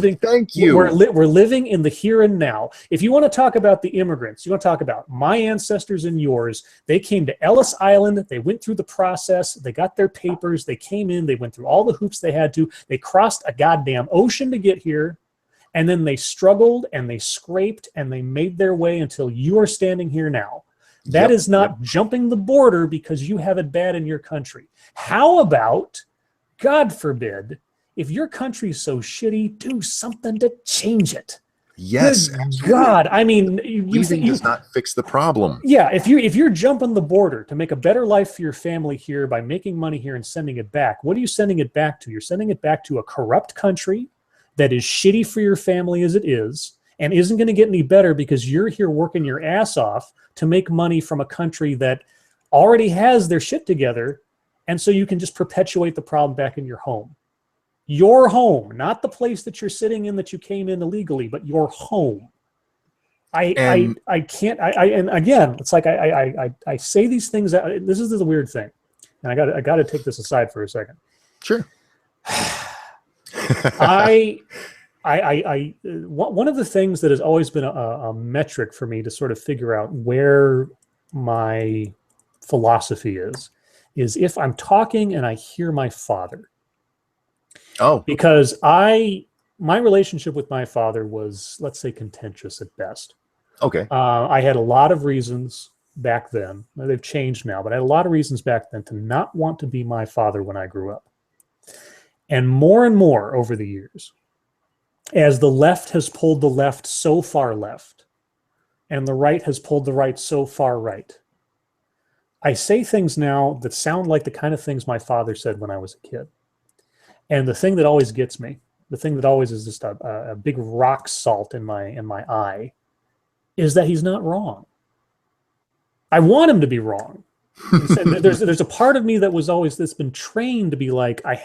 We're living in the here and now. If you want to talk about the immigrants, you want to talk about my ancestors and yours. They came to Ellis Island. They went through the process. They got their papers. They came in. They went through all the hoops they had to. They crossed a goddamn ocean to get here. And then they struggled and they scraped and they made their way until you are standing here now. That is not jumping the border because you have it bad in your country. How about, God forbid, if your country's so shitty, do something to change it. Yes. Good God, I mean, leaving does not fix the problem. Yeah, if you're jumping the border to make a better life for your family here by making money here and sending it back, what are you sending it back to? You're sending it back to a corrupt country that is shitty for your family as it is, and isn't going to get any better because you're here working your ass off to make money from a country that already has their shit together, and so you can just perpetuate the problem back in your home. Your home, not the place that you're sitting in that you came in illegally, but your home. I can't, and again, it's like I say these things, this is the weird thing, and I got to take this aside for a second. Sure. One of the things that has always been a metric for me to sort of figure out where my philosophy is if I'm talking and I hear my father. Oh, because my relationship with my father was, let's say, contentious at best. Okay. I had a lot of reasons back then. They've changed now, but I had a lot of reasons back then to not want to be my father when I grew up. And more over the years, as the left has pulled the left so far left, and the right has pulled the right so far right, I say things now that sound like the kind of things my father said when I was a kid. And the thing that always gets me, the thing that always is just a big rock salt in my eye, is that he's not wrong. I want him to be wrong. There's a part of me that's been trained to be like, I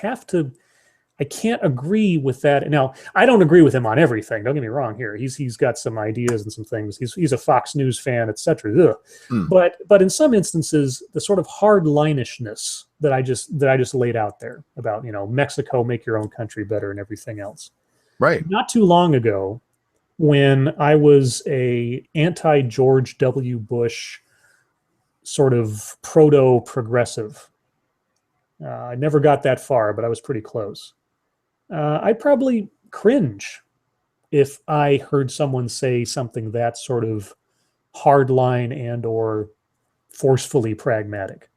can't agree with that. Now, I don't agree with him on everything. Don't get me wrong here. He's got some ideas and some things. He's a Fox News fan, etc. But in some instances, the sort of hardlinishness that I just laid out there about, Mexico, make your own country better and everything else. Right. Not too long ago, when I was a anti-George W. Bush sort of proto-progressive, I never got that far, but I was pretty close. I'd probably cringe if I heard someone say something that sort of hardline and or forcefully pragmatic.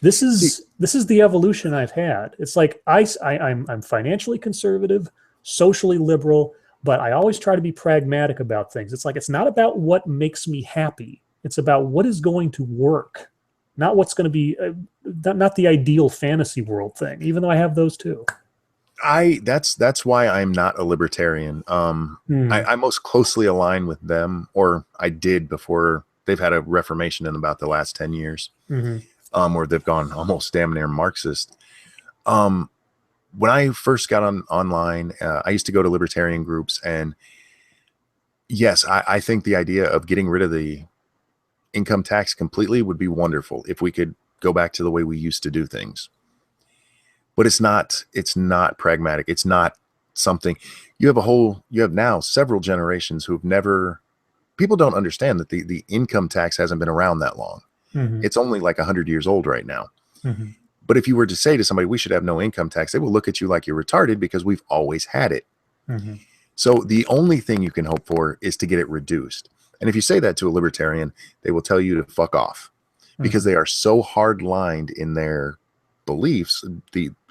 This is the evolution I've had. It's like I'm financially conservative, socially liberal, but I always try to be pragmatic about things. It's like it's not about what makes me happy. It's about what is going to work. not what's going to be, not the ideal fantasy world thing, even though I have those too. That's why I'm not a libertarian. I most closely align with them, or I did before they've had a reformation in about the last 10 years, where they've gone almost damn near Marxist. When I first got online, I used to go to libertarian groups, and yes, I think the idea of getting rid of the income tax completely would be wonderful if we could go back to the way we used to do things. But it's not pragmatic. It's not something you have now several generations who've never, people don't understand that the income tax hasn't been around that long. It's only like 100 years old right now. But if you were to say to somebody, we should have no income tax, they will look at you like you're retarded because we've always had it. So the only thing you can hope for is to get it reduced. And if you say that to a libertarian, they will tell you to fuck off because they are so hard-lined in their beliefs,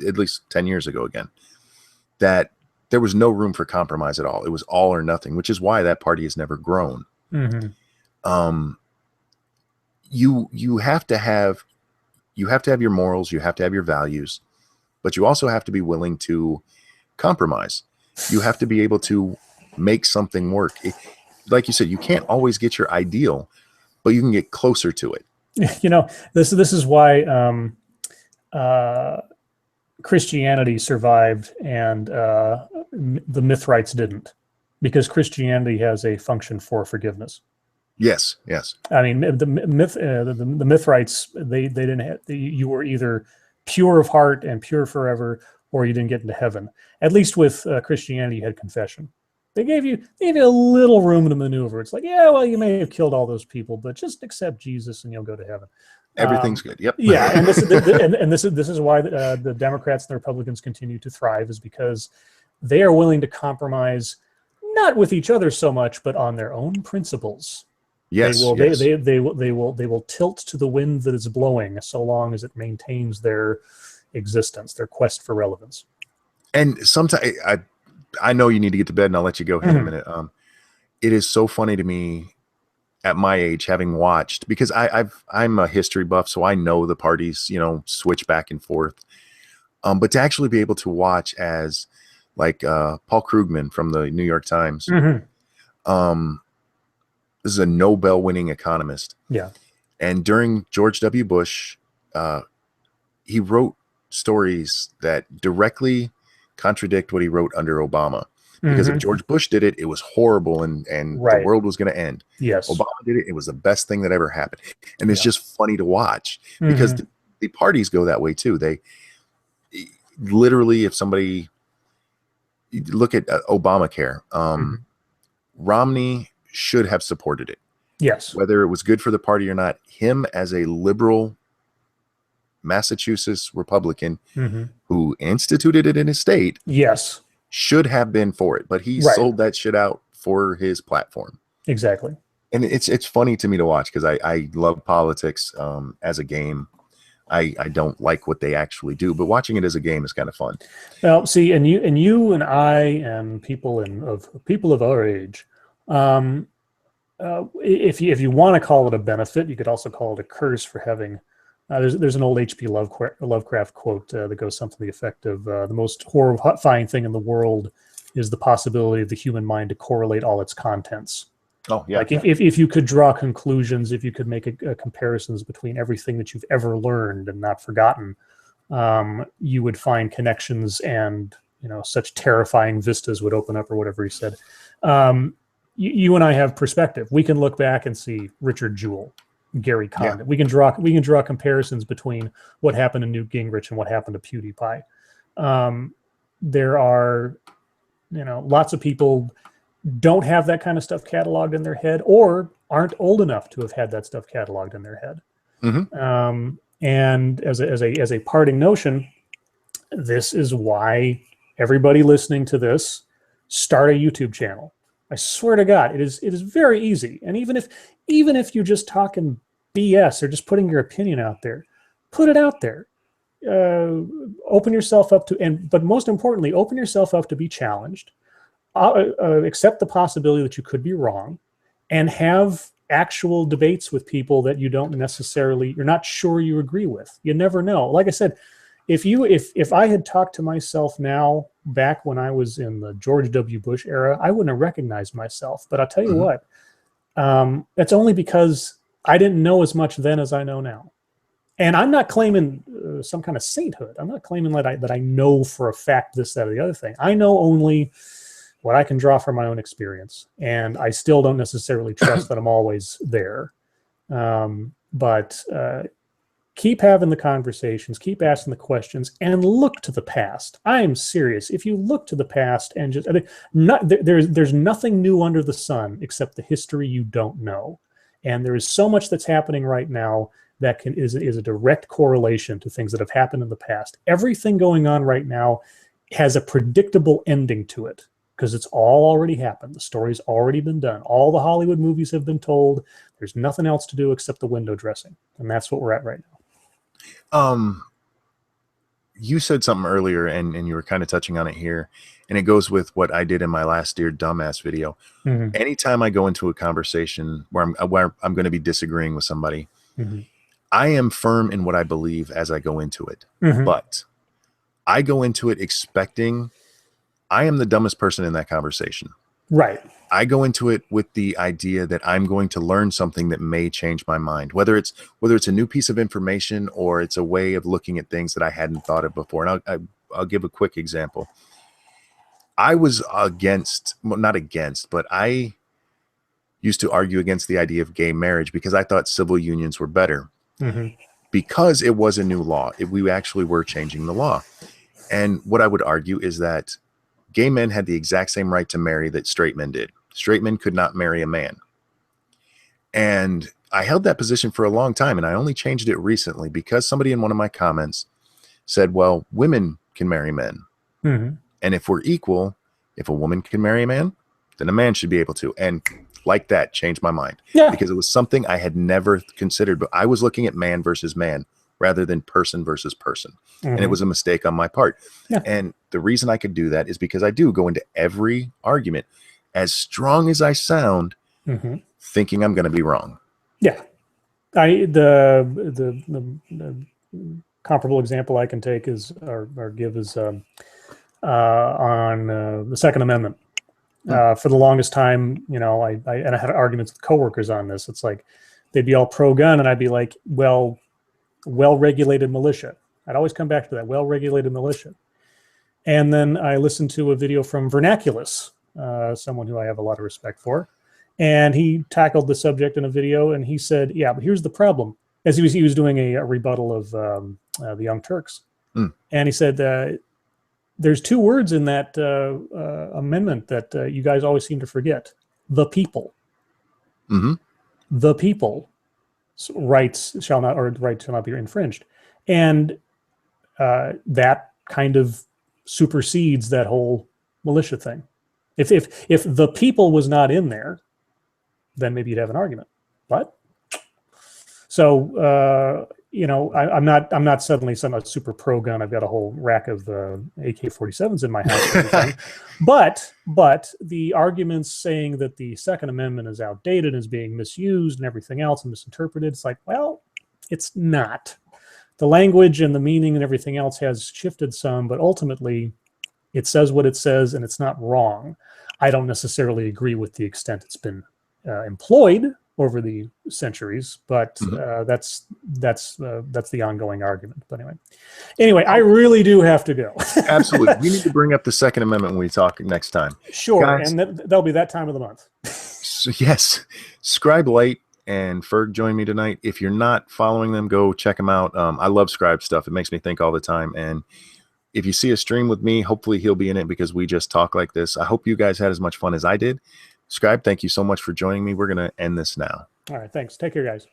at least 10 years ago again, that there was no room for compromise at all. It was all or nothing, which is why that party has never grown. You have to have your morals, you have to have your values, but you also have to be willing to compromise. You have to be able to make something work. Like you said, you can't always get your ideal, but you can get closer to it. You know, this is why Christianity survived and the Mithrites didn't, because Christianity has a function for forgiveness. Yes. I mean, the Mithrites, they didn't have, you were either pure of heart and pure forever, or you didn't get into heaven. At least with Christianity, you had confession. They gave you a little room to maneuver. It's like, yeah, well, you may have killed all those people, but just accept Jesus and you'll go to heaven. Everything's good. Yep. Yeah, and this is why the Democrats and the Republicans continue to thrive, is because they are willing to compromise, not with each other so much, but on their own principles. Yes, they will tilt to the wind that is blowing, so long as it maintains their existence, their quest for relevance. And sometimes I know you need to get to bed, and I'll let you go here in a minute. It is so funny to me at my age, having watched, because I'm a history buff, so I know the parties, switch back and forth. But to actually be able to watch as like Paul Krugman from the New York Times, this is a Nobel-winning economist. Yeah. And during George W. Bush, he wrote stories that directly contradict what he wrote under Obama. Because if George Bush did it, it was horrible and the world was going to end. Yes. Obama did it, it was the best thing that ever happened. And it's just funny to watch because the parties go that way too. They literally, if somebody, look at Obamacare, Romney should have supported it. Yes. Whether it was good for the party or not, him as a liberal Massachusetts Republican who instituted it in his state. Yes. Should have been for it, but he sold that shit out for his platform. Exactly. And it's funny to me to watch because I love politics as a game. I don't like what they actually do, but watching it as a game is kind of fun. Well, see, and you and I and people of our age, if you want to call it a benefit, you could also call it a curse for having. There's an old H.P. Lovecraft quote that goes something to the effect of, the most horrifying thing in the world is the possibility of the human mind to correlate all its contents. Oh, yeah. Like if you could draw conclusions, if you could make comparisons between everything that you've ever learned and not forgotten, you would find connections, and such terrifying vistas would open up, or whatever he said. You and I have perspective. We can look back and see Richard Jewell, Gary Condon. Yeah. We can draw comparisons between what happened to Newt Gingrich and what happened to PewDiePie. There are, lots of people don't have that kind of stuff cataloged in their head, or aren't old enough to have had that stuff cataloged in their head. And as a parting notion, this is why everybody listening to this, start a YouTube channel. I swear to God, it is very easy. And even if you're just talking BS or just putting your opinion out there, put it out there. Open yourself up to, but most importantly, open yourself up to be challenged. Accept the possibility that you could be wrong, and have actual debates with people that you're not sure you agree with. You never know. Like I said, if I had talked to myself now back when I was in the George W. Bush era, I wouldn't have recognized myself. But I'll tell you what, that's only because I didn't know as much then as I know now. And I'm not claiming some kind of sainthood. I'm not claiming that I know for a fact this, that, or the other thing. I know only what I can draw from my own experience. And I still don't necessarily trust that I'm always there. But keep having the conversations, keep asking the questions, and look to the past. I am serious. If you look to the past and just, there's nothing new under the sun except the history you don't know. And there is so much that's happening right now that is a direct correlation to things that have happened in the past. Everything going on right now has a predictable ending to it because it's all already happened. The story's already been done. All the Hollywood movies have been told. There's nothing else to do except the window dressing. And that's what we're at right now. You said something earlier and you were kind of touching on it here, and it goes with what I did in my last Dear Dumbass video. Anytime I go into a conversation where I'm going to be disagreeing with somebody, I am firm in what I believe as I go into it. But I go into it expecting I am the dumbest person in that conversation. Right. I go into it with the idea that I'm going to learn something that may change my mind, whether it's a new piece of information or it's a way of looking at things that I hadn't thought of before. And I'll give a quick example. I was not against, but I used to argue against the idea of gay marriage because I thought civil unions were better because it was a new law. We actually were changing the law. And what I would argue is that gay men had the exact same right to marry that straight men did. Straight men could not marry a man. And I held that position for a long time, and I only changed it recently because somebody in one of my comments said, well, women can marry men. And if we're equal, if a woman can marry a man, then a man should be able to. And like that changed my mind because it was something I had never considered, but I was looking at man versus man rather than person versus person. And it was a mistake on my part. And the reason I could do that is because I do go into every argument as strong as I sound, thinking I'm going to be wrong. Yeah. The comparable example I can take is, or give is on the Second Amendment. For the longest time, you know, I had arguments with coworkers on this. It's like, they'd be all pro-gun and I'd be like, well-regulated militia. I'd always come back to that, well-regulated militia. And then I listened to a video from Vernaculus, someone who I have a lot of respect for. And he tackled the subject in a video and he said, yeah, but here's the problem. As he was doing a rebuttal of the Young Turks. And he said, there's two words in that amendment that you guys always seem to forget. The people. The people. Rights shall not be infringed. And that kind of supersedes that whole militia thing. If the people was not in there, then maybe you'd have an argument. But so you know, I'm not suddenly some super pro gun. I've got a whole rack of AK-47s in my house. but the arguments saying that the Second Amendment is outdated, is being misused, and everything else and misinterpreted. It's like, well, it's not. The language and the meaning and everything else has shifted some, but ultimately, it says what it says, and it's not wrong. I don't necessarily agree with the extent it's been employed over the centuries, but that's the ongoing argument. But anyway, I really do have to go. Absolutely, we need to bring up the Second Amendment when we talk next time. Sure, guys, and that'll be that time of the month. So yes, Scribelight and Ferg joined me tonight. If you're not following them, go check them out. I love Scribe stuff. It makes me think all the time. And if you see a stream with me, hopefully he'll be in it because we just talk like this. I hope you guys had as much fun as I did. Scribe, thank you so much for joining me. We're going to end this now. All right, thanks. Take care, guys.